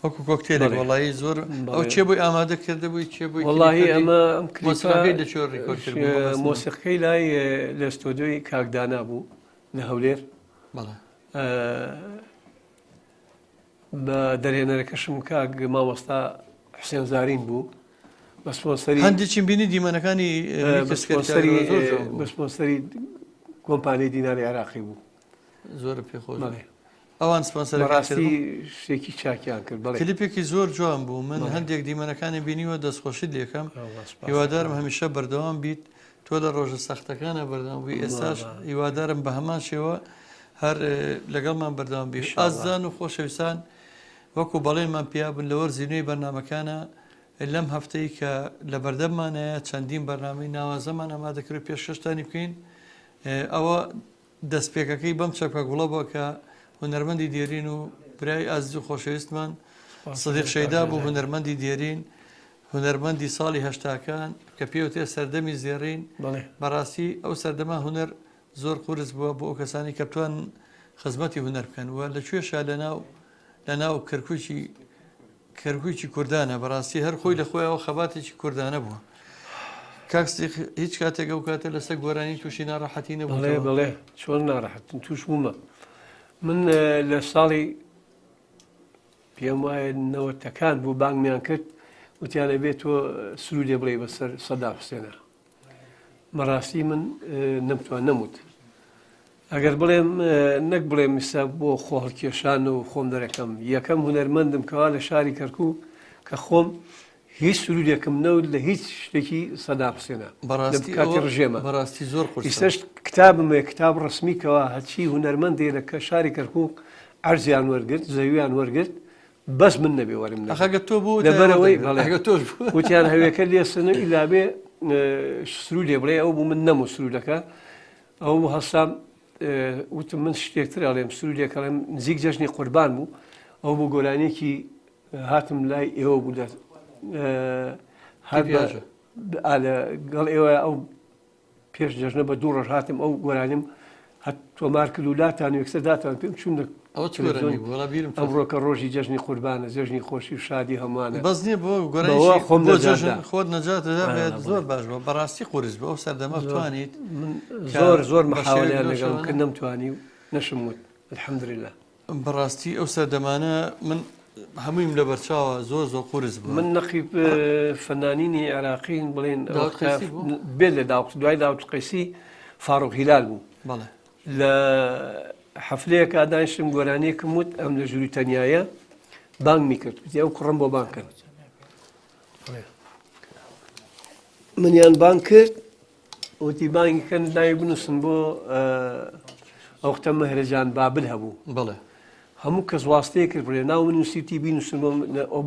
وەکو کۆکتێلێک وەڵایی زۆر ئەو چێ بووی ئامادە کرده بووی چێ بووی وەڵاهی ئەمە ئەم کلیپەکەی لە چۆر ڕیکۆرد کرد مۆسیقەکەی لای لە ستۆدیۆی کاکدانا بوو لە هەولێر بەڵێ بە دەرهێنەرەکەشم کاک مامۆستا حوسێن زارین بوو بە سپۆنسەری هەندێکیم بینی دیمەنەکانی بە سپۆنسەری کۆمپانیای دیناری عێراقی بوو زۆر پێخۆش ئەوان سپۆنسەر ڕاستی شتێکی چاکیان کرد بەڵێ کلیپێکی زۆر جوان بوو من هەندێک دیمەنەکانی بینیوە دەستخۆشی لێکم هیوادارم هەمیشە بەردەوام بیت تۆ لە ڕۆژە سەختەکانە بەردەوام بووی ئێستاش هیوادارم بە هەمان شێوە هەر لەگەڵمان بەردەوام بی ئازان و خۆشەویستان وەکو بەڵێنمان پیابن لە وەرزینەوەی بەرنامەکانە لەم هەفتەی کە لە بەردەممانەیە چەندین بەرنامەی ناوازەمان ئامادەکرد پێشکەشتانی بکەین ئەوە دەستپێکەکەی بەم چەپکە گوڵە بووە کە هونەرمەندی دێرین و برای ئازیز و خۆشەویستمان سەدیق شەیدا بوو هونەرمەندی دێرین هونەرمەندی ساڵی هەشتاکان کە پێوتێ سەردەمی زێڕین بەڕاستی ئەو سەردەما هونەر زۆر قورس بووە بۆ ئەو کەسانی کە بتوان خزمەتی هونەر بکەن وە لەکوێشە لە ناو کەرکوویی کوردانە بەڕاستی هەر خۆی لە خۆیەوە خەباتێکی کوردانە بووە کاکسی هیچ کاتێک ئەو کاتە لەسەر گۆرانی تووشی ناڕەحەتی نەبوو بڵێ چۆن ناڕەحەتم توش بوومە من لە ساڵی پێم وایە نەوەتەکان بوو بانگمیان کرد وتیانە بێت تۆ سرودێ بڵێ بەسەر سەدام حوسێنە بەڕاستی من نەمتوان نەموت ئەگەر بڵێم نەک بڵێم ئێستا بۆ خۆ هەڵکێشان و خۆم دەرەکەم یەکەم هونەرمەندم کەوا لە شاری کەرکوو کە خۆم هیچ سرودێکم نەوت لە هیچ شتێکی سەدام حوسێنە کاتی ڕژێمە بەڕاستی زۆر خۆش ئێستاش کتابمە کتاب ڕسمیکەوە هەچی هونەرمەندێ لە کە شاری کەرکوو عەرزیان وەرگرت زەویان وەرگرت بەس من نەبێ وەرم ئەخەگە تۆ بوو لەبەرەوەی وتیان هەوێکە لێسنە ئیلابێ سرودێ بڵێ ئەو بوو من نەموو سرودەکە ئەو هەستام وتم من شتێکتر ئەڵێم سرودێکەڵێم نزیک جەژنی قوربان بوو ئەو بوو گۆرانێکی هاتم لای ئێوە بوو گەڵ ئێوە ئەو پێش جەژنە بە دوو ڕۆژ هاتم ئەو گۆرانیم تۆمار کلولاتان و یەکسەداتان پێم چوون ئەوە چۆرەنی وەڵا بیرم ئەمڕۆکە ڕۆژی جەژنی قوربانە جەژنی خۆشی و شادی هەمووانە بەس نییە بۆ بەوە خۆم بۆ نەجاتدا. جەژن خۆت نەجاتدا بێت زۆر باش بۆ بەڕاستی قورس بۆ ئەو سەردەمە بتوانیت زۆر بە محاولیان شێوەیەک لەگەڵ لەشەوە کە نەمتوانی و نەشموت الحەمدلله. بەڕاستی ئەو سەردەمانە من هەموویم لە بەرچاوە زۆر قورس بوو. من نەقیب فەنانینی عێراقین بڵێن داوود قەیسی بوو؟ بێت لە دوای داوود قەیسی فاڕوق هیلال بوو بەڵێ لە حەفلەیەکە دانیشتم گۆرانیەکەم وت ئەم لە ژووری تەنیایە بانگ میکرد ئەو کوڕم بۆ بانگ کرد منیان بانگ کرد وتی بانگیکەن ناوی بنووسن بۆ ئەوختە مەهرەجان بابل هەبوو بەڵێ هەموو کەس واستەیە کرد بڵێ ناو نووسیتی بینوسن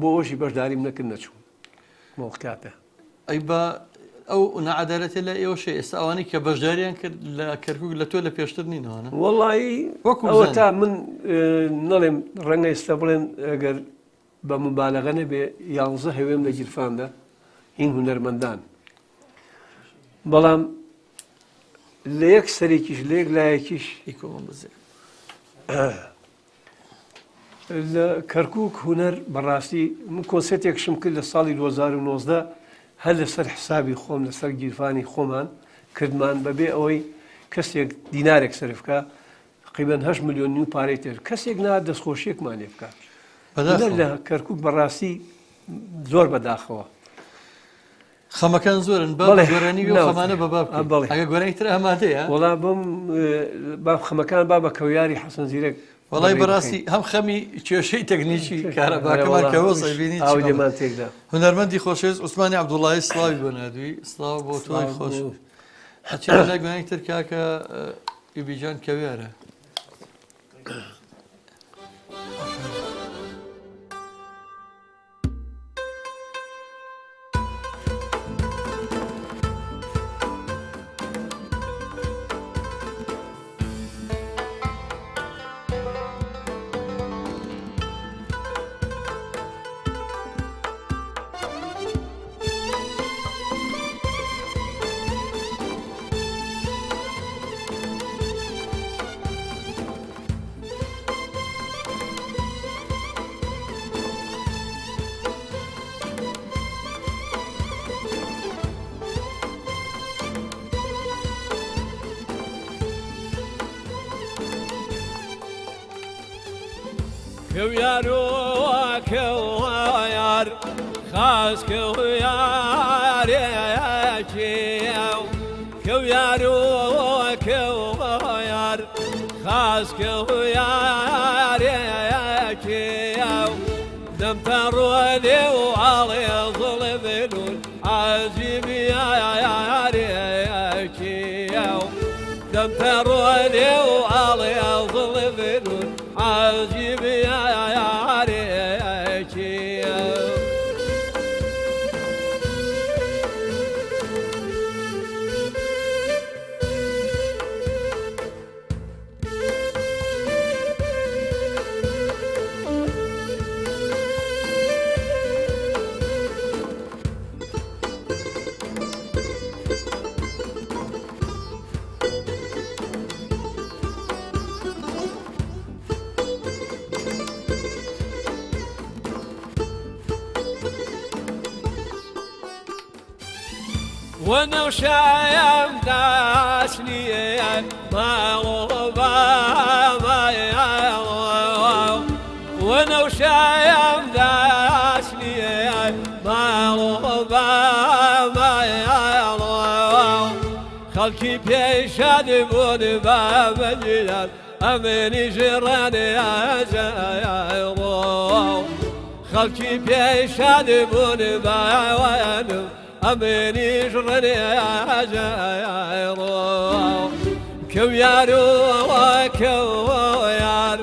بۆ ئەوشی بەشداریم نەکرد نەچوو مۆقتاتە ئەی بە ئەو نەعادالەتە لە ئێوە شێ ئێستا ئەوانەی کە بەشداریان کرد لە کەرکووک لە تۆ لە پێشتر نینەوەە وەڵی ئەوە تا من نەڵێم ڕەنگە ئێستا بڵێن ئەگەر بە مبالەغە نەبێ 11 هەوێم لە گیرفاندا هین هونەرمەندان بەڵام لە یەک سەرێکیش لە یەک لایەکیش ئیکۆم بزێ لە کەرکووک هونەر بەڕاستی من کۆنسێتێکشم کرد لە ساڵی 2019 هەر لەسەر حسابی خۆم لەسەر گیرفانی خۆمان کردمان بەبێ ئەوەی کەسێک دینارێک سەرفکە قیبەن 8 ملیۆن و پارەی تر کەسێک نا دەستخۆشیەکمان لێ بکات لە کەرکووک بەڕاستی زۆر بەداخەوە خەمەکان زۆرن بە گۆرانی خەمانە بە باب ئەگە گۆرانی تر ئەمادەیە وڵا بم با خەمەکان با بە کەویاری حەسەن زیرەک وڵی بەڕاستی هەم خەمی کێشەی تەکنیکی کارەباکەمان کەەوە سەبینی ئاودێمان تێکدا هونەرمەندی خۆشێز عوسمانی عەبدوڵڵاهی سڵاوی بۆ نادووی سڵاو بۆ تۆی خۆش هەچی لای گوێنی تر کاکە ئیبیجان کەوێرە كويار كويار خاص كويار يا كيو كويار كويار خاص كويار يا كيو دم ترولي وعلي ظلمنون عجيب يا كيو دم ترولي وعلي ظلمنون عجيب يا وانا وشايم داسني ما وانا وشايم داسني ما خلقي بيشاد بون باب الجلال امني جيراني يا زايرو خلقي بيشاد بون باب أمني جرني يا جايرو كويارو كويار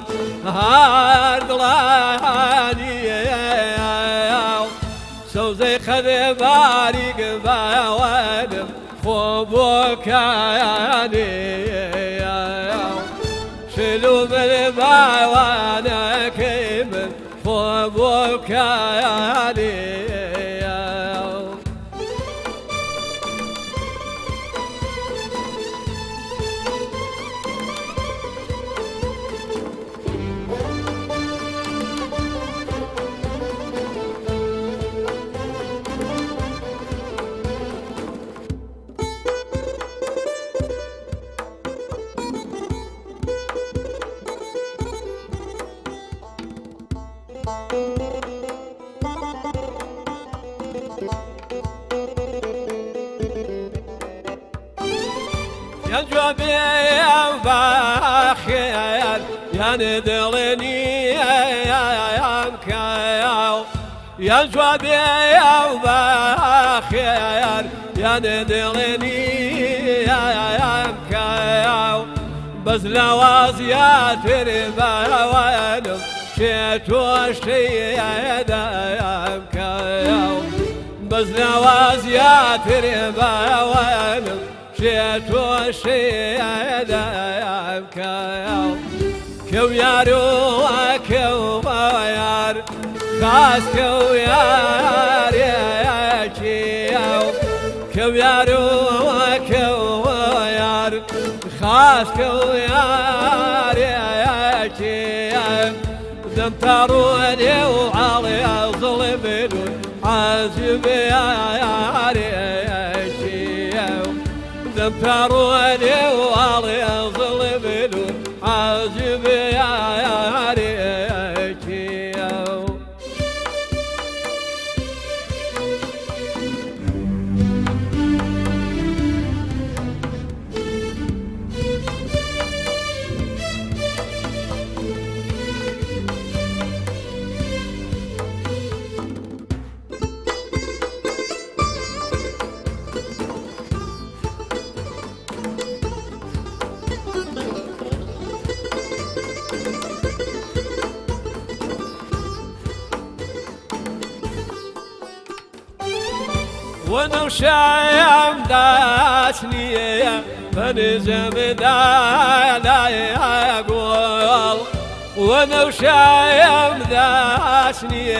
هارد لاني سوزي خذ باريق باوانم خوبوك يعني شلو من باوانا كيمن خوبوك يعني يعني دلني يا مكاو يا جوابي يا باخير يعني دلني يا مكاو بس لوازيات رباوانم شيت وشيد يا مكاو بس لوازيات رباوانم شيت وشيد يا مكاو كو يارو كو يار خاص كو يار يا كيو كو يارو كو يار خاص كو يار يا كيو دم تروني وعلي ظلمني عازب يا يار يا كيو دم تروني وعلي ظلمني عازب يا ريتي وانا وشايم داشني فنجم لا يقول وانا وشايم داشني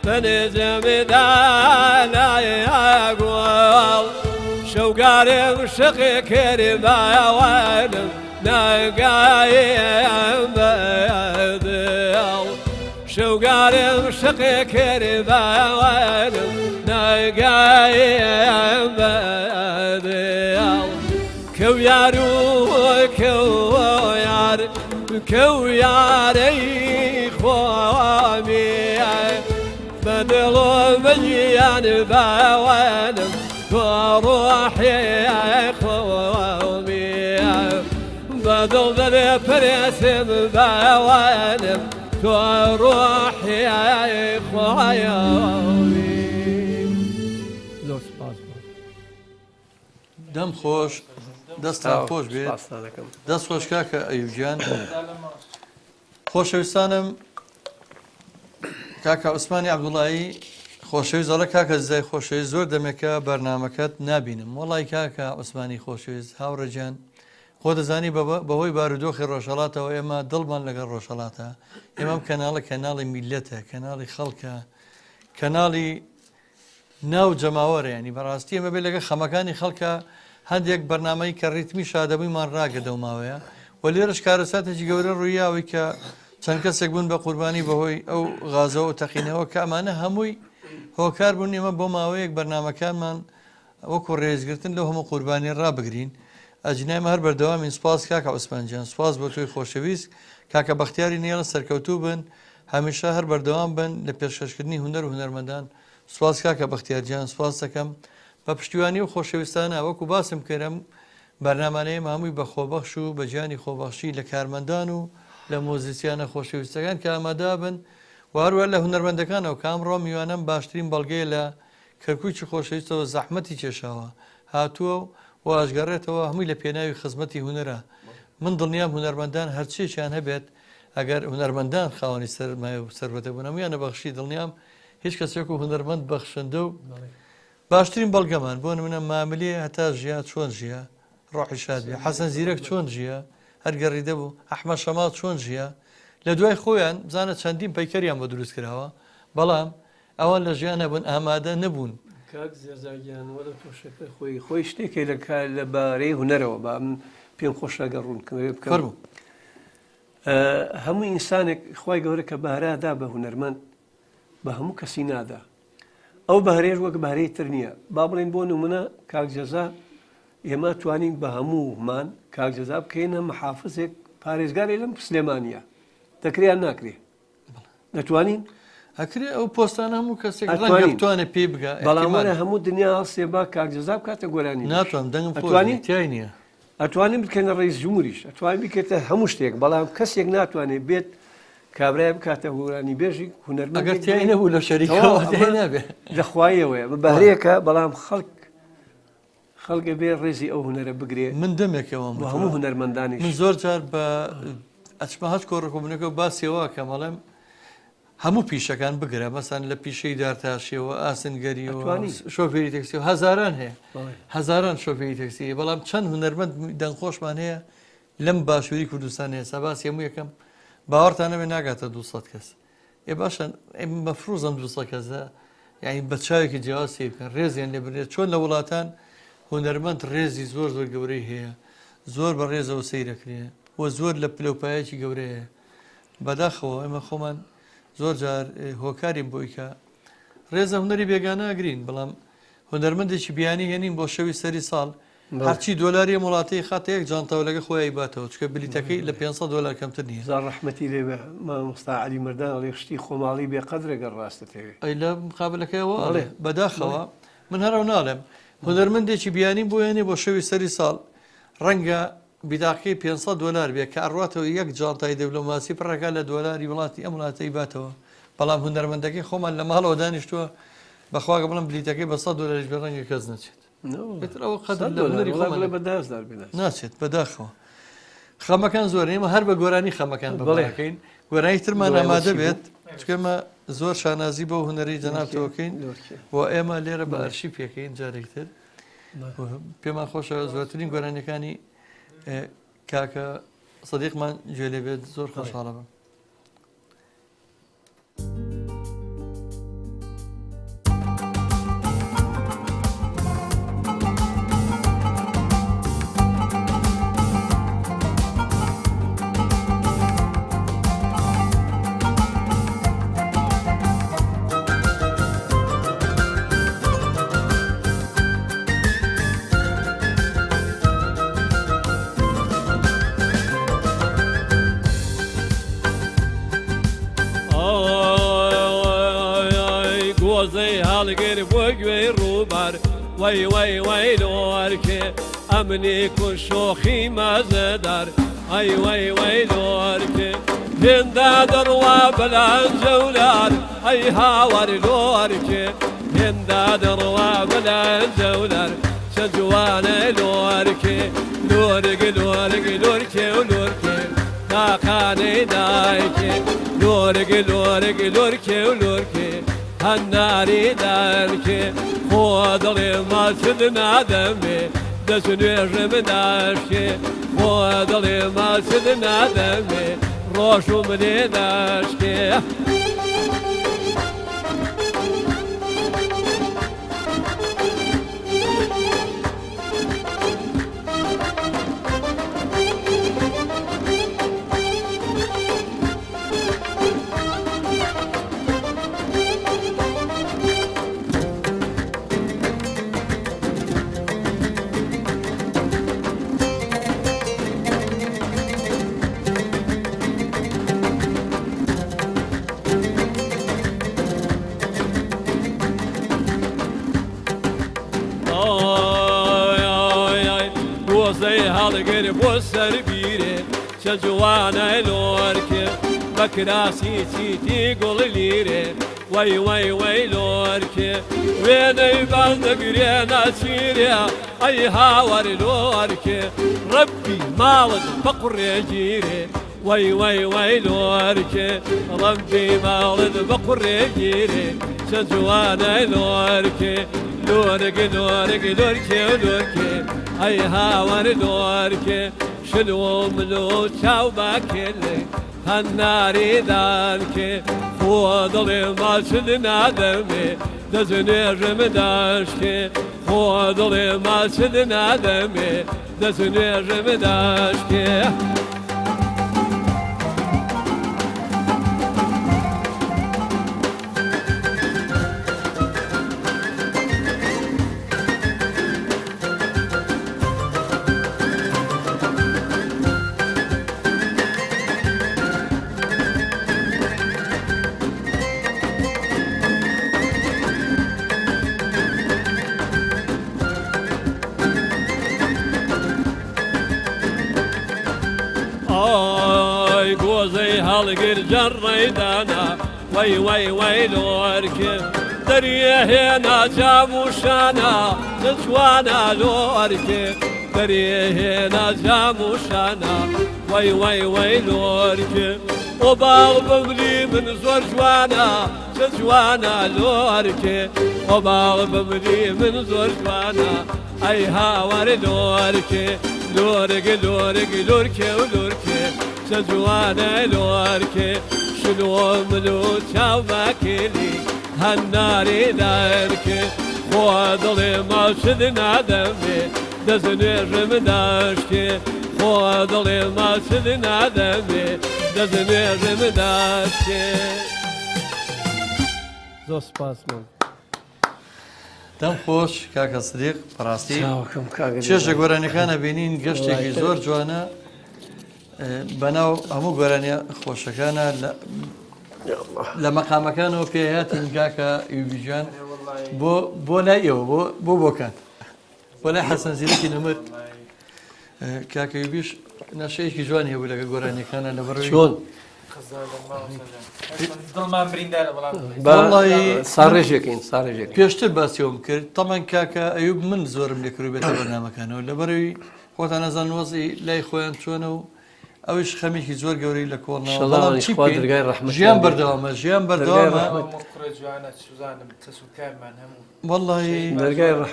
فنجم لا يقول شوقاري وشقي كربا وانا نقايم بدل شوقاري وشقي كربا وانا نقايم بدل كو يارو كو يار كو ياري خوامي بدلو بجيان باوانم وروحي خوامي بدل ذا فرسم باوانم وروحي خوامي دەم خۆش دەستان خۆش بێت دەست خۆش کاکە ئەیوبجان خۆشەویستانم کاکە عوسمانی عەبدوڵایی خۆشەویست دەڵێ کاکە زای خۆشەویست زۆر دەمێکە بەرنامەکەت نابینم وەڵی کاکە عوسمانی خۆشەویست هاوڕێجان خۆ دەزانی بەهۆی بارودۆخی ڕۆژهەڵاتەوە ئێمە دڵمان لەگەڵ ڕۆژهەڵاتە ئێمەم کەناڵە کەناڵی میلەتە کەناڵی خەڵکە کەناڵی ناو جەماوەرە ینی بەڕاستی ئەمە بێ لەگە خەمەکانی خەڵکە هەندێک بەرنامەی کە ڕیتمی شادەبوویمان ڕاگەدەوماوەیە و لێرەش کارەساتێکی گەورە ڕوویاوی کە چەند کەسێک بوون بە قوربانی بەهۆی ئەو غازەوە و تەقینەوە کە ئەمانە هەمووی هۆکار بوون ئێمە بۆ ماوەیەک بەرنامەکانمان وەکو ڕێزگرتن لەو هەموو قوربانی ڕابگرین ئەجنایمە هەر بەردەوامی سوپاس کاکە عوسمانجان سوپاس بۆ تۆی خۆشەویست کاکە بەختیاری نێڵە سەرکەوتوو بن هەمیشە هەر بەردەوام بن لە پێشکەشکردنی هونەر و هونەرمەندان سوپاس کاکە بەختیارجان سوپاس دەکەم بە پشتیوانی و خۆشەویستانە وەکو باسم کردم بەرنامانەیە هەمووی بە خۆبەخش و بە گیانی خۆبەخشی لە کارمەندان و لە مۆزیسیانە خۆشەویستەکان کە ئامادا بن و هەروە لە هونەرمەندەکانەوە کامڕۆ میوانم باشترین بەڵگەیە لە کەرکووکی خۆشەویستەوە زەحمەتی کێشاوە هاتووە و ئاشگەڕێتەوە هەمووی لە پێناوی خزمەتی هونەرە من دڵنیام هونەرمەندان هەرچێکیان هەبێت ئەگەر هونەرمەندان خاوەنی سەرمایە و سەربەتە بوون هەموویانە بەخشی دڵنیام هیچ کەسێک و هونەرمەند بەخشندە و باشترین بەڵگەمان بۆ نمونە ماملێ هەتا ژیا چۆن ژیە ڕۆحی شاد بێ حەسەن زیرەک چۆن ژیە هەرگەڕیدە بوو ئەحمەد شەماڵ چۆن ژیە لە دوای خۆیان بزانە چەندین پەیکەریان بە دروست کراوە بەڵام ئەوان لە ژیان نەبوون ئامادە نەبوون کاک زێزاگیان وەرە تۆشەکە خۆی شتێکی لە بارەی هونەرەوە بە پێم خۆشەگە ڕوونکردێ بکەم هەموو ئینسانێک خی گەورە کە بەهرادا بە هونەرمەند بە هەموو کەسی نادا ئەو بەهرێژ وەک بەهرەی تر نییە با بڵێن بۆ نمونە کاکجەزا ئێمە توانین بە هەموومان کاکجەزا بکەینە محافزێک پارێزگاری لەم سلێمانیە دەکریان ناکرێ دەتوانین ئەکرێ ئەو پۆستان هەموو کەسێک بتوانێت پێ بگە بەڵامانە هەموو دنیا هەڵسێ با کاکجەزا بکاتە گۆرانی ناتوان دەنگم پۆستانی تای نییە ئەتوانین بکەنە ڕئیس جمهوریش ئەتوانین بکرێتە هەموو شتێک بەڵام کەسێک ناتوانێت بێت کابرای بکاتە هورانی بێژی هونەرمەند ئەگەر تیای نەبوو لە شەریکەوە نابێ دەخوایەوەیە بەهرەیەکە بەڵام خەڵکە بێ ڕێزی ئەو هونەرە بگرێ من دەمێکەوە هەموو هونەرمەندانی من زۆر جار بە ئەچمە هەچ کۆڕکۆبنەکە باسیەوە کە مەڵێم هەموو پیشەکان بگرە مەسان لە پیشەی دارتاشیەوە ئاسنگەریەوە شۆفێری تەکسی و هەزاران هەیە هەزاران شۆفێری تەکسی بەڵام چەند هونەرمەند دەنگخۆشمان هەیە لەم باشووری کوردستان هەیە سەباسی هەموو یەکەم باوەڕتانەوێ ناگاتە 200 کەس ێ باشن مەفروزم 200 کەسە یعنی بە چاوێکی جیاواسی بکەن ڕێزیان لێ بنێت چۆن لە وڵاتان هونەرمەند ڕێزی زۆر زۆر گەورەی هەیە زۆر بە ڕێزەوە سەیرەکرێ و زۆر لە پلەپایەکی گەورەیە بەداخەوە ئێمە خۆمان زۆر جار هۆکاریم بۆی کە ڕێزە هونەری بێگانە ئەگرین بەڵام هونەرمەندێکی بیانی هێنین بۆ شەوی سەری ساڵ هەرچی دۆلاری وڵاتی خاتە یەک جانتاوە لەگە خۆی باتەوە چکە بلیتەکەی لە 500 دلار کەمتر نییە زار ڕەحمەتی لێ بێ مامۆستا عەلی مەردان ئەڵێ شتی خۆماڵی بێ قەدرێگەر ڕاستە تێوێ ئەی لە مقابلەکەیەوە ئەڵێ بەداخەوە من هەرەو ناڵێم هونەرمەندێکی بیانی بۆ هێنێ بۆ شەوی سەری ساڵ ڕەنگە بیداقی 500 دلار بێ کە ئەڕاتەوە یەک جانتای دەولۆماسی پڕەکە لە دۆلاری وڵاتی ئەم وڵاتەی باتەوە بەڵام هونەرمەندەکەی خۆمان لە ماڵەوە دانیشتووە بەخواگە بڵم بلیتەکەی بە 100 دلار بێ ڕەنگە کەس نەچێت ئەوە قەدر لە هونەری خۆمان بەدازدار بێت ناچێت بەداخەوە خەمەکان زۆر ئێمە هەر بە گۆرانی خەمەکان بەڵێکەین گۆرانی ترمان ئامادە بێت چکەمە زۆر شانازی بۆ هونەری جەنابتەوەکەین و ئێمە لێرە بە ئەرشی پێکەین جارێکتر پێمان خۆشە زۆرترین گۆرانیەکانی کاکە سەدیقمان گوێ لێ بێت زۆر خۆشحاڵە بم. وای وای وای لورکه امنی کن شوخی مزدار ای وای وای لورکه هندا دروا بلان جولار ای هاور لورکه هندا دروا بلان جولار شجوان لورکه لورگ لورگ لورکه لورکه تاقانی دایکه لورگ لورگ لورکه لورکه هناری دارکه خودلی ما شدنا دمی دشنویم داشته خودلی ما شدنا دمی روشم نداشته جوانا لوركي بكراسي تيتي قول ليري وي وي وي لوركي وين يبان قرينا سيريا اي هاور لوركي ربي مالد بقر يجيري وي وي وي لوركي ربي مالد بقر يجيري جوانا لوركي لورك لورك لوركي لوركي اي هاور لوركي شنو ملو تشاو باكلي هالناري دانكي خودلي ما شدنا دمي دزني رمداشكي خودلي ما شدنا دمي دزني رمداشكي هالقر جريدانا وي وي وي لوركب دريه هنا جاموشانا نجوانا لوركب دريه هنا جاموشانا وي وي وي لوركب وباغ بملي من زور جوانا جوانا لوركب وباغ بملي من زور جوانا اي هاور لوركب لورك لورك لوركي ولوركي جوانا لوركي شنو ملو تشاوباكيلي هالناري داركي خواضلي ما شدنا دمي دزني رمداشكي خواضلي ما شدنا دمي دزني رمداشكي زۆر سپاسمان دەم خۆش کاکە سدیق بەڕاستی چاوەکەم کاگە چێژە گۆرانەکانە بینین گەشتێکی زۆر جوانە بەناو هەموو گۆرانیە خۆشەکانە لە مەقامەکانەوە پێهاتین کاکە یوبیجان بۆ لای ئێوە بۆ بۆکان بۆ لای حەسەن زیرەکی نەمرد کاکە یوبیش نەشەیەکی جوان هەبوو لەگە گۆرانیەکانە لەبەڕۆی چۆن دڵمان بریندارە ساڕێژێکین ساڕێژێک پێشتر باسیەوەم کرد تەمان کاکە ئەیوب من زۆرم لێکروی بێتە بەرنامەکانەوە لەبەرەوەی خۆتان نەزان وەزی لای خۆیان چۆنە و ئەوش خەمێکی زۆر گەورەی لە کۆڵنەوە ژیان بەردەوامە ژیان بەردەوامە وەڵڵی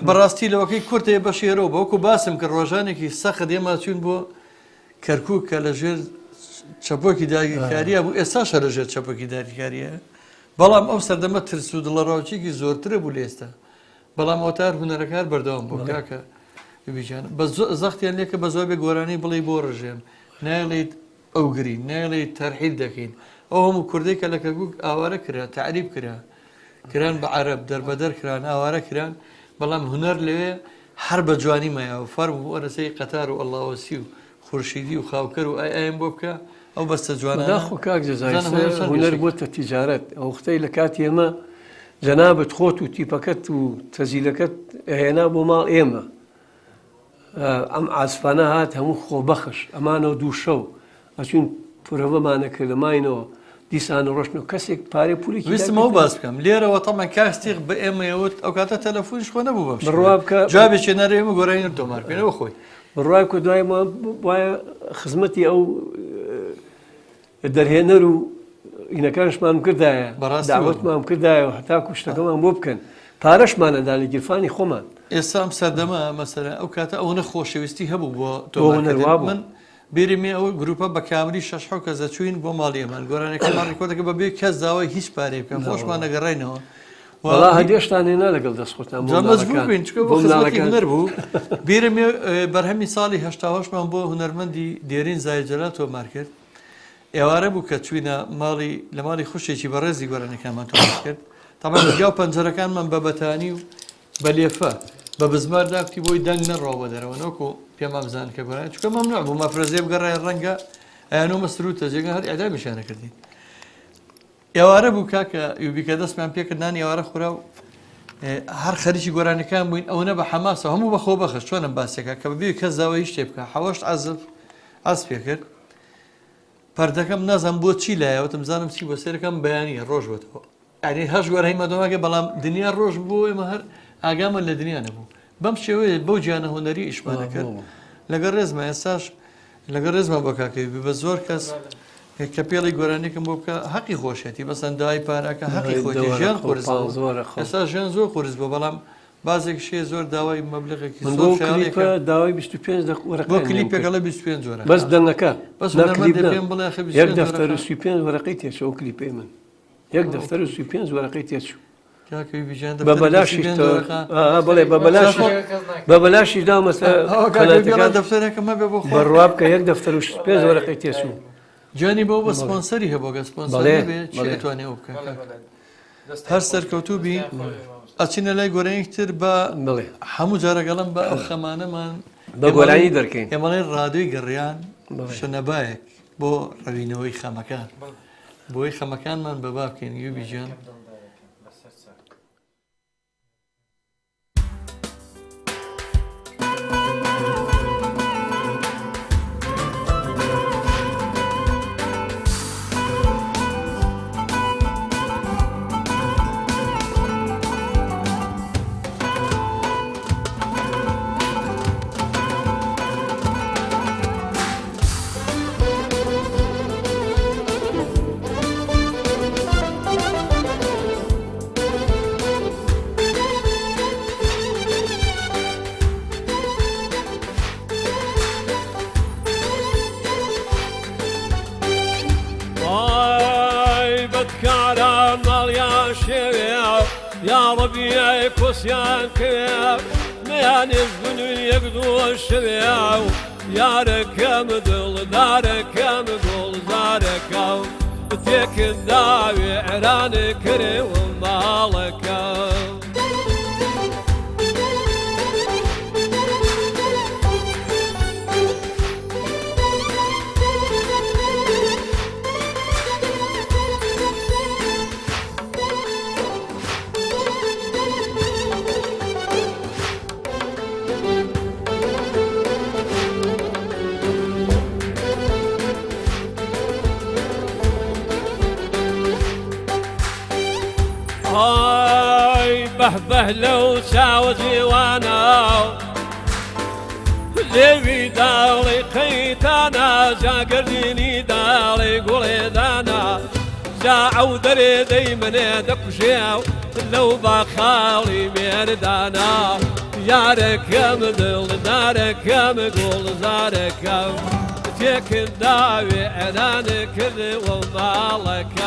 بەڕاستی لەوەکەی کورتێ بە شێرەوە بەوەکو باسم کە ڕۆژانێکی سەخت ئێمە چوون بۆ کەرکووک کە لە ژێر چەپۆکی داگیرکاریە بوو ئێستاشە لە ژێر چەپۆکی داگیرکاریە بەڵام ئەو سەردەمە ترس و دڵەڕاوچێکی زۆرترە بوو لە ئێستا بەڵام ئەوتار هونەرەکار بەردەوام بوو کاکە بیجان بە زەختیان لێکە بە زۆر بێ گۆرانی بڵێ بۆ ڕژێن نایڵێت ئەو گرین نایڵێت تەرحیل دەکەین ئەو هەموو کوردێک کە لە کەرکووک ئاوارە کرا تعریب کران بە عەرەب دەربەدەر کران ئاوارە کران بەڵام هونەر لەوێ هەر بە جوانی مایەوە فەرم بوو ئەرەسەی قەتار و ئەڵڵاوەسی و خورشیدی و خاوکەر و ئایم بۆ بکە ئەو بەستە جوانە داخۆ کاک جەزای هونەر بۆتە تیجارەت ئەو وختەی لە کاتی ئێمە جەنابەت خۆت و تیپەکەت و تەزیلەکەت هێنا بۆ ماڵ ئێمە ئەم ئاسفانە هات هەموو خۆبەخش ئەمانەوە دوو شەو ئەچون پرەوەمانە کرد لەماینەوە دیسانە ڕۆشنەوە کەسێک پارێ پولی ویستمەوە باس بکەم لێرەوە تەمان کاستێک بە ئێمەوت ئەو کاتە تەلەفۆنش خۆ نەبوو بە بڕوا بکە جوابێکی نەرێ ئێمە گۆرانی تۆمار پێنەوە خۆی بڕای کە دوای وایە خزمەتی ئەو دەرهێنەر و ئینەکانشمان کردایە داوەتمان کردایەوە هەتا کوشتەکەمان بۆ بکەن پارەشمانەدا لە گیرفانی خۆمان ئێستا ئەم سەردەمە مەسەرە ئەو کاتە ئەو نەخۆشەویستی هەبوو بۆ تۆ من بیرمی ئەو گروپە بە کامری 6 کەس دەچوین بۆ ماڵی ئێمان گۆرانەکەمان ڕێکۆردەکە بە بێ کەس داوای هیچ پارەی بکەن خۆشمان نەگەڕێنەوە وڵا هەدێشتان هێنا لەگەڵ دەستخۆتان هوەر بوو بیرمی بەرهەمی ساڵی هەشتاهۆشمان بۆ هونەرمەندی دێرین زایجەلات تۆمار کرد ئێوارە بوو کە چوینە لە ماڵی خوشێکی بەڕێزی گۆرانەکانمان تۆمار کرد تامان گیاو پەنجەرەکانمان بە بەتانی و بە لێفە بە بزمار داکتی بۆی دەنگ نەڕاوە دەرەوە نۆکو پێمان بزان کە گۆران چکە مەمنوع بوو مەفرەزێ بگەڕای ڕەنگە ئەیانۆ مەسروتە جێگە هەر ئەدامیشانە کردین ئێوارە بوو کاکە یوبیکە دەستمان پێکردنانی ئێوارە خورا و هەر خەریکی گۆرانەکان بووین ئەوەنە بە حەماسە هەموو بە خۆ بەخش چۆنم باسێکە کە ببێ کەس داوای هیچ شتێ بکە حەوەشت ئاز پێ کرد پەردەکەم نازان بۆ چی لایەوە تمزانم چی بۆ سێرەکەم بەیانیە ڕۆژ بێتەوە ئەنی هەش گۆرەی مەدۆماگە بەڵام دنیا ڕۆژ بوو ئێمە هەر ئاگامە لە دنیا نەبوو بەم شێوەیە بەو گیانە هونەری ئیشمانە کرد لەگەڵ ڕێزمە ئێستاش لەگەڵ ڕێزمە بۆ کاکەوی بە زۆر کەس کە پێڵی گۆرانێکم بۆ بکە حەقی خۆشێتی بەسەن داوای پارەکە حەقی خۆتی ژیان قرس ئێستا ژیان زۆر قرس بۆ بەڵام بازێک شێ زۆر داوای مەبلغێکی داوای 25 بۆ کلیپێکەڵە 25 جۆرە بەس دەنگەکە پێم بڵێ یەک دەفتەر و 35 وەرەقەی تێچوو ئەو کلیپەی من یەک دەفتەر و 35 وەرەقەی تێچوو بە بەلاشی بڵێ بە بەلاشی دامەسە دەفتەرەکە مەبێ بۆ بەڕوا بکە یەک دەفتەر و 5 وەرەقەی تێچوو جانی بۆ بە سپۆنسەری هەبۆگە سپۆنسەرێتوانێ ئەو بکە هەر سەرکەوتوبی ئەچینە لای گۆرانێکتر بە هەموو جارەگەڵم بە ئەو خەمانەمان بە گۆرانی دەرکەین ئێمەڵێن ڕادوی گەڕیان شەنەبایەک بۆ ڕەوینەوەی خەمەکان بۆی خەمەکانمان بەبا بکەین یوبیجان مال يا شباب يا ربيع كوسيان كباب ما نزل يقدو الشباب يا ركام دل دارك مقول زارك تيك الداوي عران كريم مالك بهبه لو شاوزي وانا ليبي دالي خيتانا جاقرديني دالي قولي دانا جاعو دري دايما دكشيو لو بخالي ميردانا يارك يا مدل دارك يا مقول زارك تيك الداوي عنانك ذي ومالك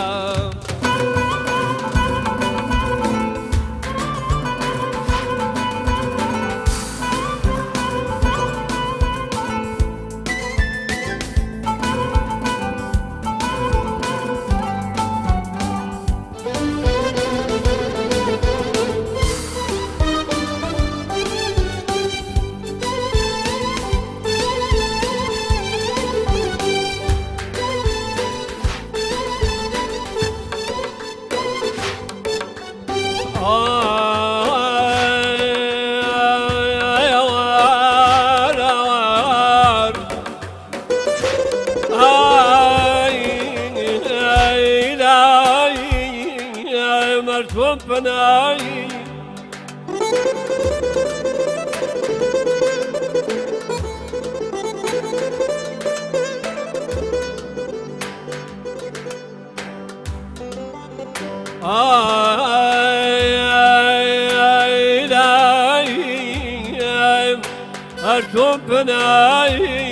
بناي أرتم بناي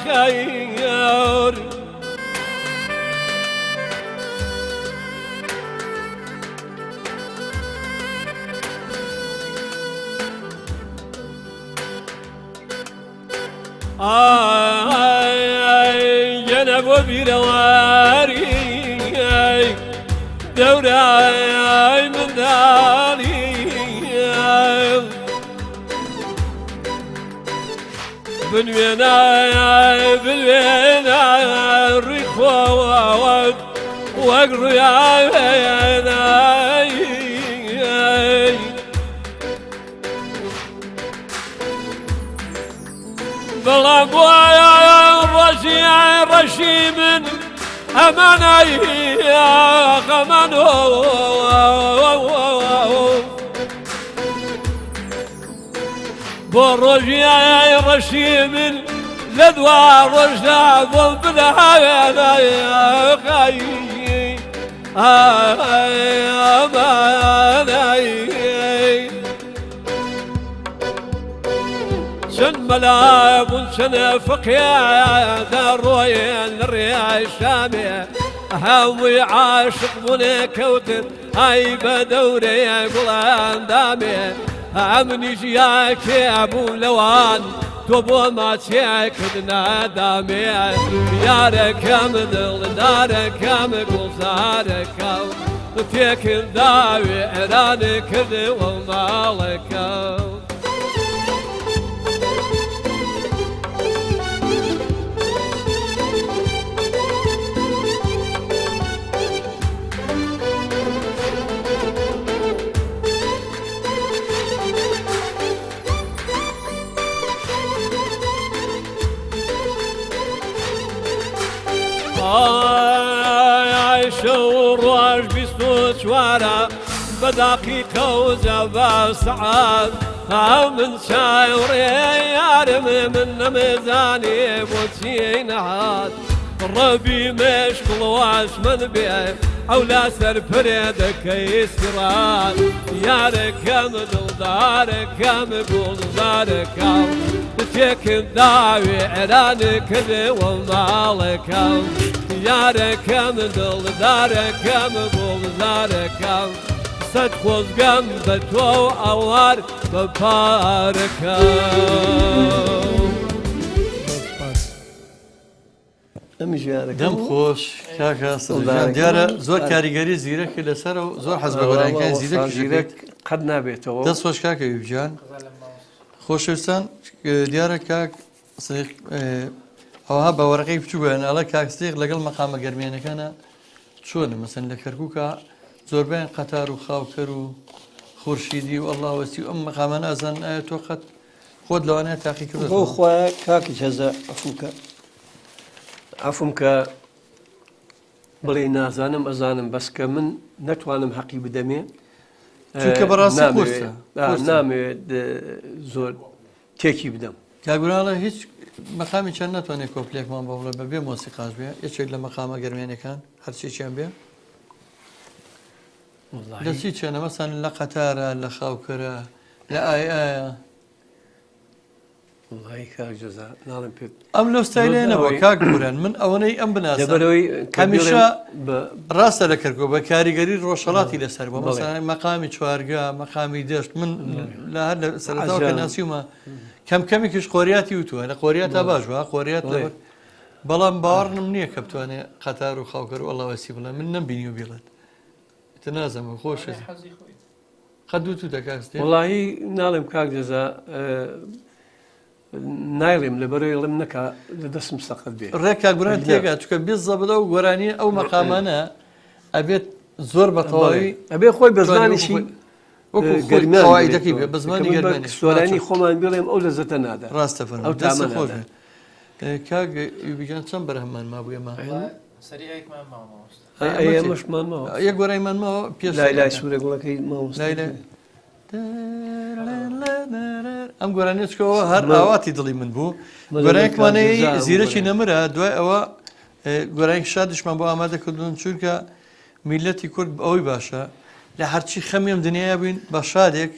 خير جنب بيرواري دوراي من داري بالوينا الرخوة واقرو يا بلا رشي من أماني يا غمانو برجي رشي من لدوار رجع ضبنا يا خي شن ملاب شن فقيا دروين الرياء الشامي هاوي عاشق من كوتر هاي بدوري قلان دامي عمني جياك يا ابو لوان توبو ما تشيك نادامي يارك يا مدل دارك يا مقول زارك فيك الداوي عرانك ذي ومالك شور واش بيستوت شوارع بدقيقة وزبا ساعات من شاوري يارم من ميزاني بوتين عاد ڕەبی مشکڵ واش من بێ ئەولا سەرپرێدەکەی سران یارەکەم دڵدارەکەم گوڵزارەکەم تێکن داوێ ئێرانە کردەوە ماڵەکەم یارەکەم دڵدارەکەم گوڵزارەکەم سەد خۆزگەم بە تۆ ئەوار بە پارەکەم دەم خۆش کاکە سەرجان دیارە زۆر کاریگەری زیرەکی لەسەر و زۆر حەز بە گۆرانیەکان زیرەک قەت نابێتەوە دەست خۆش کاکە یوبجان خۆشەویستان دیارە کاک ئەوها بە وەرەقەی بچوو بەناڵە کاکسێک لەگەڵ مەقامە گەرمێنەکانە چۆنە مەسەن لە کەرکووکە زۆربیان قەتار و خاوکەر و خورشیدی و ئەڵڵا وەسی و ئەم مەقامە نازان ئایا تۆ قەت خۆت لەوانەیە تاقی کردەوە بۆ خۆیان کاکی هەزە ئەفوکە عفوم کە بڵێ نازانم ئەزانم بەس کە من نەتوانم حەقی بدەمێ چونکە بەڕاستی قورسە نامەوێت زۆر تێکی بدەم کاگوراڵە هیچ مەقامی چەند ناتوانێت کۆپلێکمان بە بڵێ بەبێ مۆسیقاش بێ یەکێک لە مەقامە گەرمێنەکان هەرچێکیان بێ دەچی چێنە مەسان لە قەتارە لە خاوکەرە لە ئایە ئەم لەو ستایلێنەوە کاک بوران من ئەوەی ئەم بناسە هەمیشە ڕاستە لە کەرکۆ بە کاریگەری ڕۆژهەڵاتی لەسەر بۆ مەسەڵەن مەقامی چوارگە مەقامی دەشت من لە هەر لە سەرەتاوە کە ناسیومە کەمکەمێکیش قۆریاتی وتووە لە قۆریاتە باش وە قۆریات بەڵام باوەڕم نییە کە بتوانێت قەتار و خاوکەر و ئەڵاوەسی بڵێ من نەمبینی و بێڵێت تە نازەمە خۆشە قەدوو تو دەکاستێ وڵایی ناڵێم کاک جەزا نایڵێم لە بەرەوەڵم نەکە لە دەستم سەقت بێ ڕێکا گوران تێگا چکە بێ زەبدە و گۆرانی ئەو مەقامانە ئەبێت زۆر بەتەواوی ئەبێ خۆی بە زمانیشی گەرمانیدەکەی بێ بە زمانی گەرمانی سوۆرانی خۆمان بڵێم ئەو لەزەتە نادا ڕاستە ئەو تامە خۆش کاک یوبیجان چەند بەرهەمان مابووێمە ئەمەشمان یەک گۆرایمان ماوە پێش لای سوورە گوڵەکەی ماوەستای ئەم گۆرانێت چکەوە هەر ئاواتی دڵی من بوو گۆرانێکمانەیە زیرەکی نەمرە دوای ئەوە گۆرانێک شادشمان بۆ ئامادەکردون چونکە میلەتی کورد ئەوەی باشە لە هەرچی خەمیم دنیاە بووین بە شادێک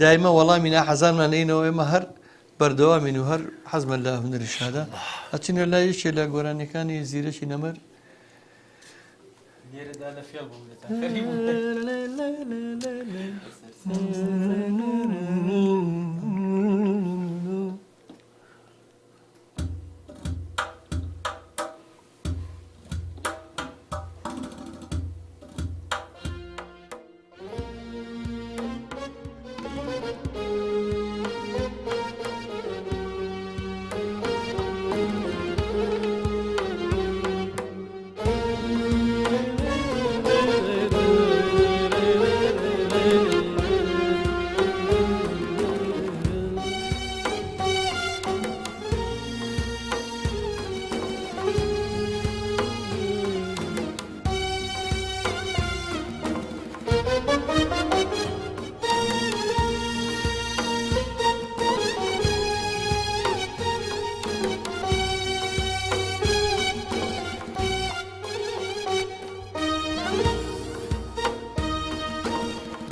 دایمە وەڵامی ناحەزانمان نینەوە ئێمە هەر بەردەوامین و هەر حەزمە لە هونەری شادە ئەچینە لای یەکێ لە گۆرانەکانی زیرەکی نەمر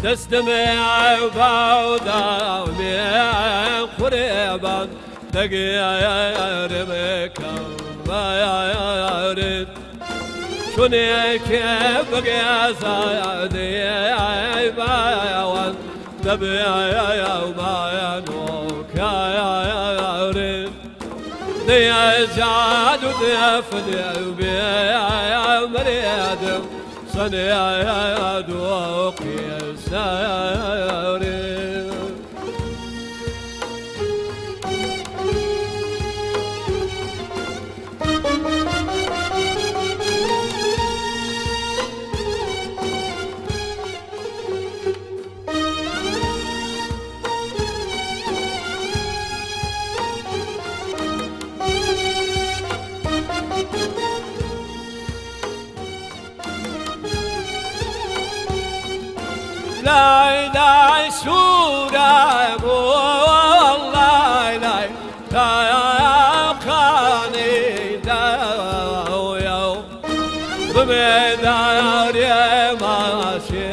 دەستمێ باودا مێ قورێبان دەگەیارمەکەم بایارت شونێکێ بگێزادێ باوان دەبێ باەنۆکارت دێجاد و دەفدێ بێ مرێدم سنة دوقي ساري لا لا شورا والله لا لا قاني لا بمدار ماشي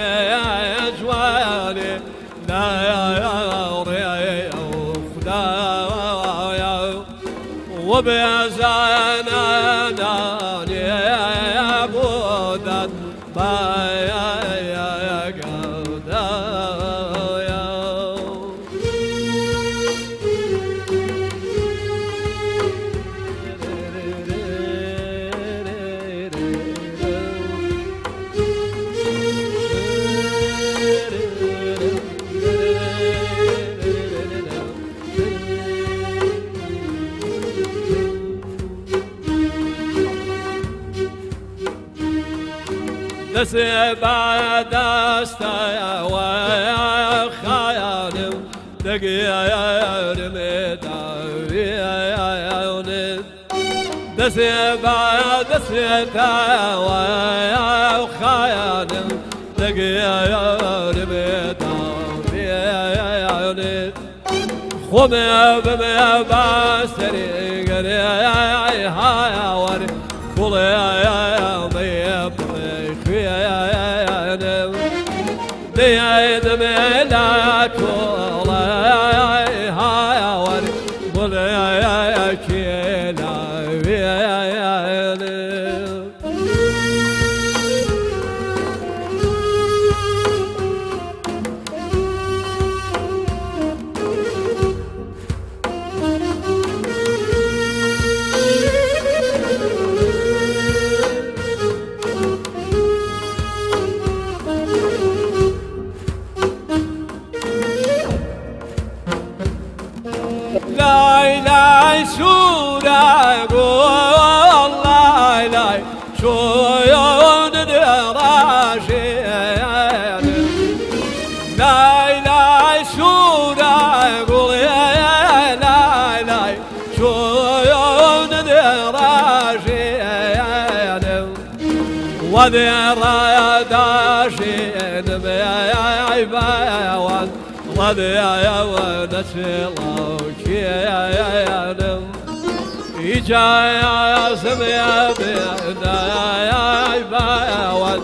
جوالي لا يا خدايا وبيزانا ناني يا بودات بايا يا قدايا دسبع دستا وخيال دقيا رميدا دسبع دستا وخيال دقيا رميدا خم بما بسري قري هاور كل يا ضيب ديد ملا كل هاور كل يا كيلا وذرا داشين بعيبان وذيا ونسلوك يا نم إجايا سميا بعيبان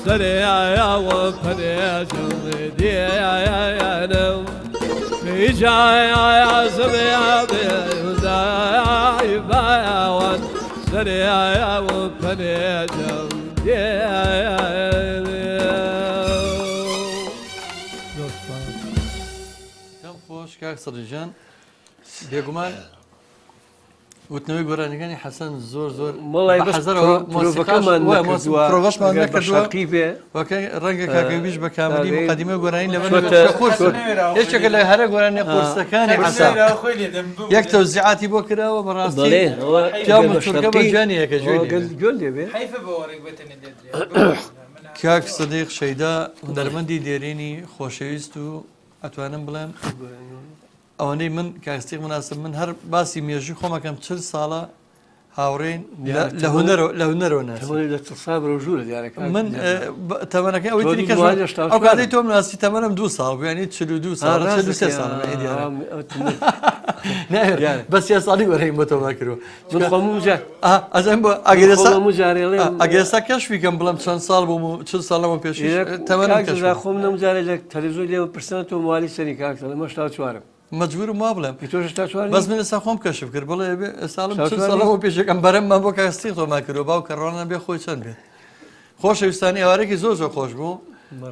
سريا وفريا جمدي يا نم إجايا سميا بعيبان سريا وفريا جمدي كم خوش كاك صديجان بيقومان وتنوي قرانيكاني حسن زور بحذر بروفاش ما نكردوا كيفه وكان رنگك كاكيبيش بكاملي مقدمه قراني لبن قرص ايش شكل هذا قراني قرص كان حسن يك توزيعاتي بكره وبراستي جام تركب جانيه كجولي قال لي بيه حيف بورك بتني كاك صديق شيدا هنرمندي ديريني خوشويست و اتوانم بلام ئەوەنەی من کاستێک مناسب من هەر باسی مێژوی خۆمەکەم 40 ساڵە هاوڕێن لە هونەرەوە من تەمەنەکە ئەوەی تری کەس ئەو کاتەی تۆم ناسی تەمەنم 2 ساڵ بوو ینی 42 ساڵ 43 ساڵ بەس سێ ساڵی وەرەیم بۆ تۆما کردووە ئەزەم بۆ ئەگەستا کەشفیکەم بڵم چەند ساڵ بووم و 40 ساڵەوە پێش تەمەنم خۆم نەمجارێت لە تەلەڤیزیۆن لێوە پرسەنە تۆ موالی سەری کاکە لە مەشتا چوارم مجبورم وا بڵێم بەس بەس من ئێستا خۆم کەشف کرد بڵێ ساڵم 40 ساڵەوە پێشەکەم بەرەممان بۆ کاستی تۆما کردو باو کە ڕۆنە بێ خۆی چەند بێت خۆشەویستانی ئەوارێکی زۆر زۆر خۆش بوو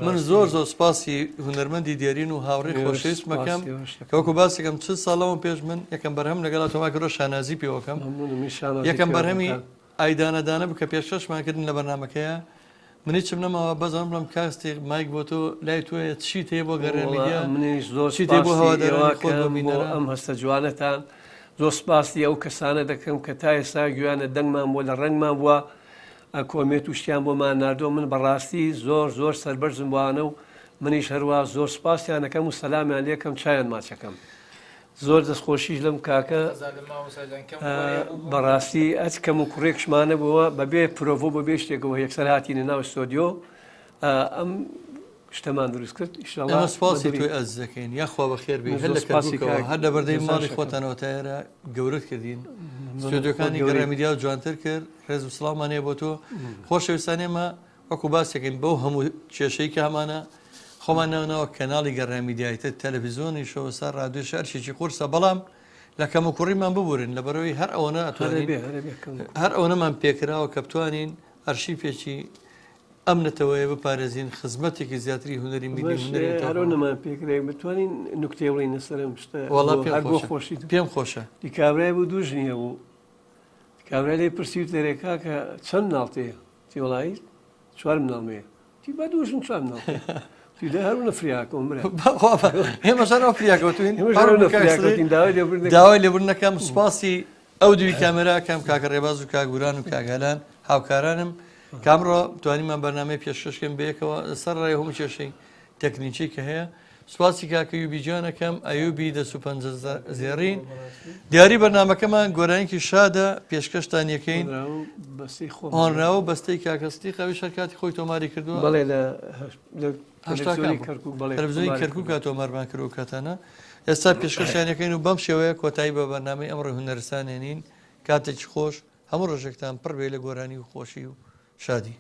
من زۆر زۆر سپاسی هونەرمەندی دیێرین و هاوڕێی خۆشەویست مەکەم کەوەکو باسێکم 40 ساڵەوە پێش من یەکەم بەرهەم لەگەڵا تۆما کردۆ شانازی پێوەکەم یەکەم بەرهەمی ئایدانەدانە بکە پێشکەشمانکردن لە بەرنامەکەیە منی چم نەماوە بەزان بڵم کاستێک مایک بۆ تۆ لای تۆیە چی تێ بۆ گەڕێمیدیا منیش زۆر ئەم هەستە جوانەتان زۆر سپاسی ئەو کەسانە دەکەم کە تا ئێستا گویانە دەنگمان بۆ لە ڕنگمان بووە کۆمێت و شتیان بۆمان نردووە من بەڕاستی زۆر سەربەرزم وانە و منیش هەروە زۆر سپاسیانەکەم و سەلامیان لێکەم چایان ماچەکەم زۆر دەستخۆشیش لەم کاکە بەڕاستی ئەچکەم و کوڕێکشمانە بووە بەبێ پرۆڤۆ بەبێ شتێکەوە یەکسەر هاتیینە ناو ئستۆدیۆ ئەم شتەمان دروست کرد ئێمە سوپاسی توی ئەز دەکەین یاخوا بەخێر بێ هەر لە کەرکووکەوە هەر لە بەردەی ماڵی خۆتانەوە تایرە گەورت کردین ستۆدیۆکانی گەڕامیدیا و جوانتر کرد ڕێز و سڵامان هەیە بۆ تۆ خۆشەویستان ئێمە وەکو باسێکین بەو هەموو کێشەی کە هەمانە خۆمان ناونەوە کەناڵی گەڕامیدیایتە تەلەڤیزۆنی شەوەسا ڕادیۆ شارشێکی قورسە بەڵام لە کەم و کوڕیمان ببورن لەبەرەوەی هەر ئەوەنە هەر ئەوەنەمان پێکراوە کە بتوانین ئەرشیفێکی ئەم نەتەوەیە بپارێزین خزمەتێکی زیاتری هوەری میدی هەرۆنەمان پێکرای بتوانین نوکتێ بڵین سەرم شتە خۆشی پێم خۆشە دیکابرای بوو دوژ نییە بوو کابرای لێ پرسی و تێرێکا کە چەند ناڵتەیە تی وڵایی 4 مناڵمەیە تی بە دوژن 4 مناڵ لە هەروونە فریاکەم هێمەژانەوە فریاکەوتوین داوای لێبوردنەکەم سوپاسی ئەو دوی کامێراکەم کاکە ڕێباز و کاگوران و کاگالان هاوکارانم کامڕۆ توانیمان بەرنامەی پێشکەشکەم بەیەکەوە سەر ڕێ هەموو کێشەی تەکنیکی کە هەیە سوپاسی کاکە یوبیجانەکەم ئەیوبی دەسوپەنج زێڕین دیاری بەرنامەکەمان گۆرانێکی شادە پێشکەشتان یەکەین ئۆنراوە بەستەی کاکەستی خەوی شەرکاتی خۆی تۆماری کردووە بەڵێ لە تەلەڤیزۆنی کەرکووک تۆمارمان کردو کاتانە ئێستا پێشکەشیانەکەین و بەم شێوەیە کۆتایی بە بەرنامەی ئەمڕۆ هونەرستانێنین کاتێکی خۆش هەموو ڕۆژێکتان پڕ بێ لە گۆرانی و خۆشی و شادی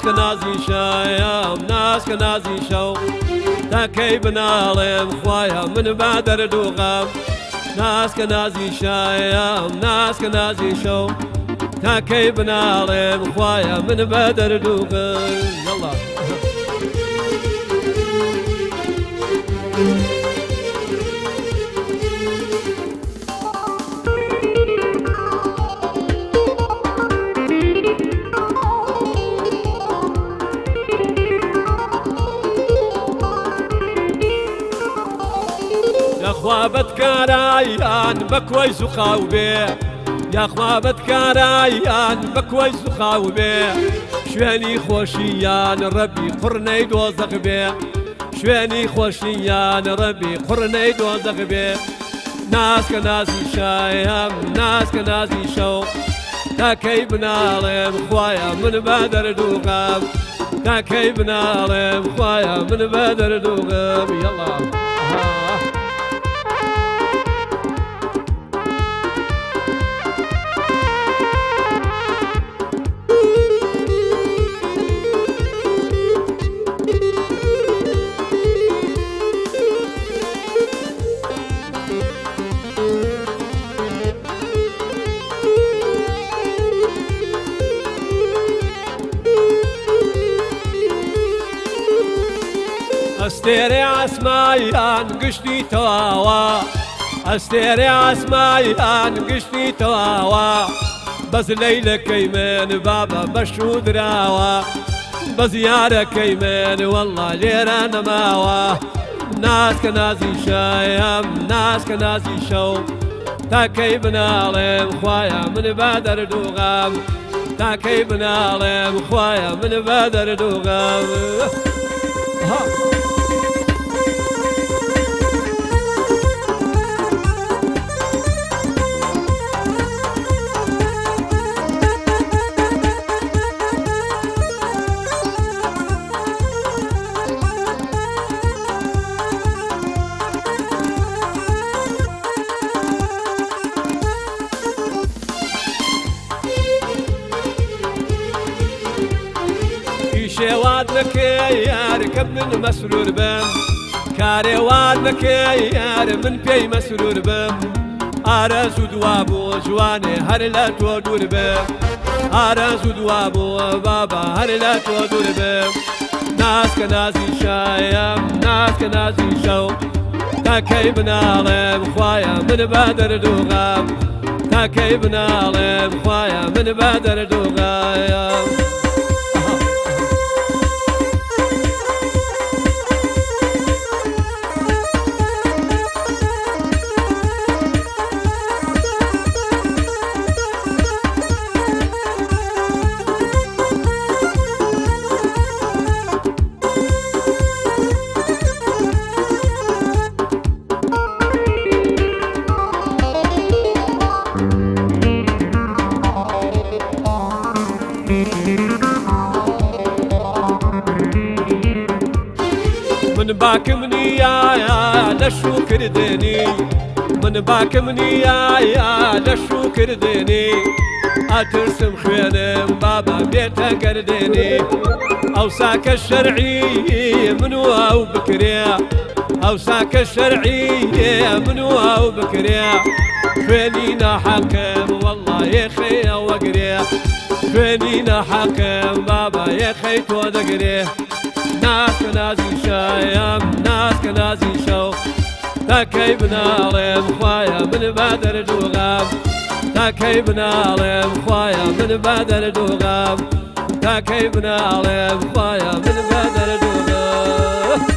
ناسکە نازی شایەم ناسکە نازی شەو تاکەی بناڵێم خوایە من با دەردووغام ناسکە نازی شایەم ناسکە نازی شەو تاکەی بناڵێم خوایە من با دەردووغم یاخوا بەدکارایان بە کۆی زوخاو بێ یاخوا بەدکارایان بە کۆی زوخاو بێ شوێنی خۆشییان ڕەبی قڕنەی دۆزەق بێ شوێنی خۆشییان ڕەبی قڕنەی دۆزەق بێ ناسکە نازی شایەم ناسکە نازی شەو تاکەی بناڵێم خوایە من بە دەردووغام تاکەی بناڵێم خوایە من بە دەردووغم یەڵا ئەستێرێ ئاسمایان گشتی تەواوە ئەستێرێ ئاسمایان گشتی تەواوە بەس لەیلەکەی من بابە بەش و دراوە بە زیارەکەی من وەڵڵا لێرە نەماوە ناسکە نازی شایەم ناسکە نازی شەو تاکەی بناڵێم خوایە من با دەردووغام تاکەی بناڵێم خوایە من با دەردووغام شێوات نەکەی یار کە من مەسرور بم کارێوات نەکەی یار من پێی مەسرور بم ئارەزوو دوا بۆ جوانێ هەر لە تۆ دوور بم ئارەزوو دوا بۆ بابا هەر لە تۆ دوور بم ناسکە نازی شایەم ناسکە نازی شەو تاکەی بناڵێم خوایە من بە دەردووغام تاکەی بناڵێم خوایە من بە دەردوغایە من باكم نيايا لشكر ديني من باكم نيايا لشكر ديني أترسم خيانم بابا بيتا قرديني أو ساك الشرعي من واو بكريا أو ساك الشرعي من واو بكريا فينينا حكم والله يا خي وقريا فينينا حكم بابا يا خي تودقريه ناس كنازي شايم ناس كنازي شو تاكي بنالم خوايا من بدر دوغام تاكي بنالم خوايا من بدر دوغام تاكي بنالم خوايا من بدر دوغام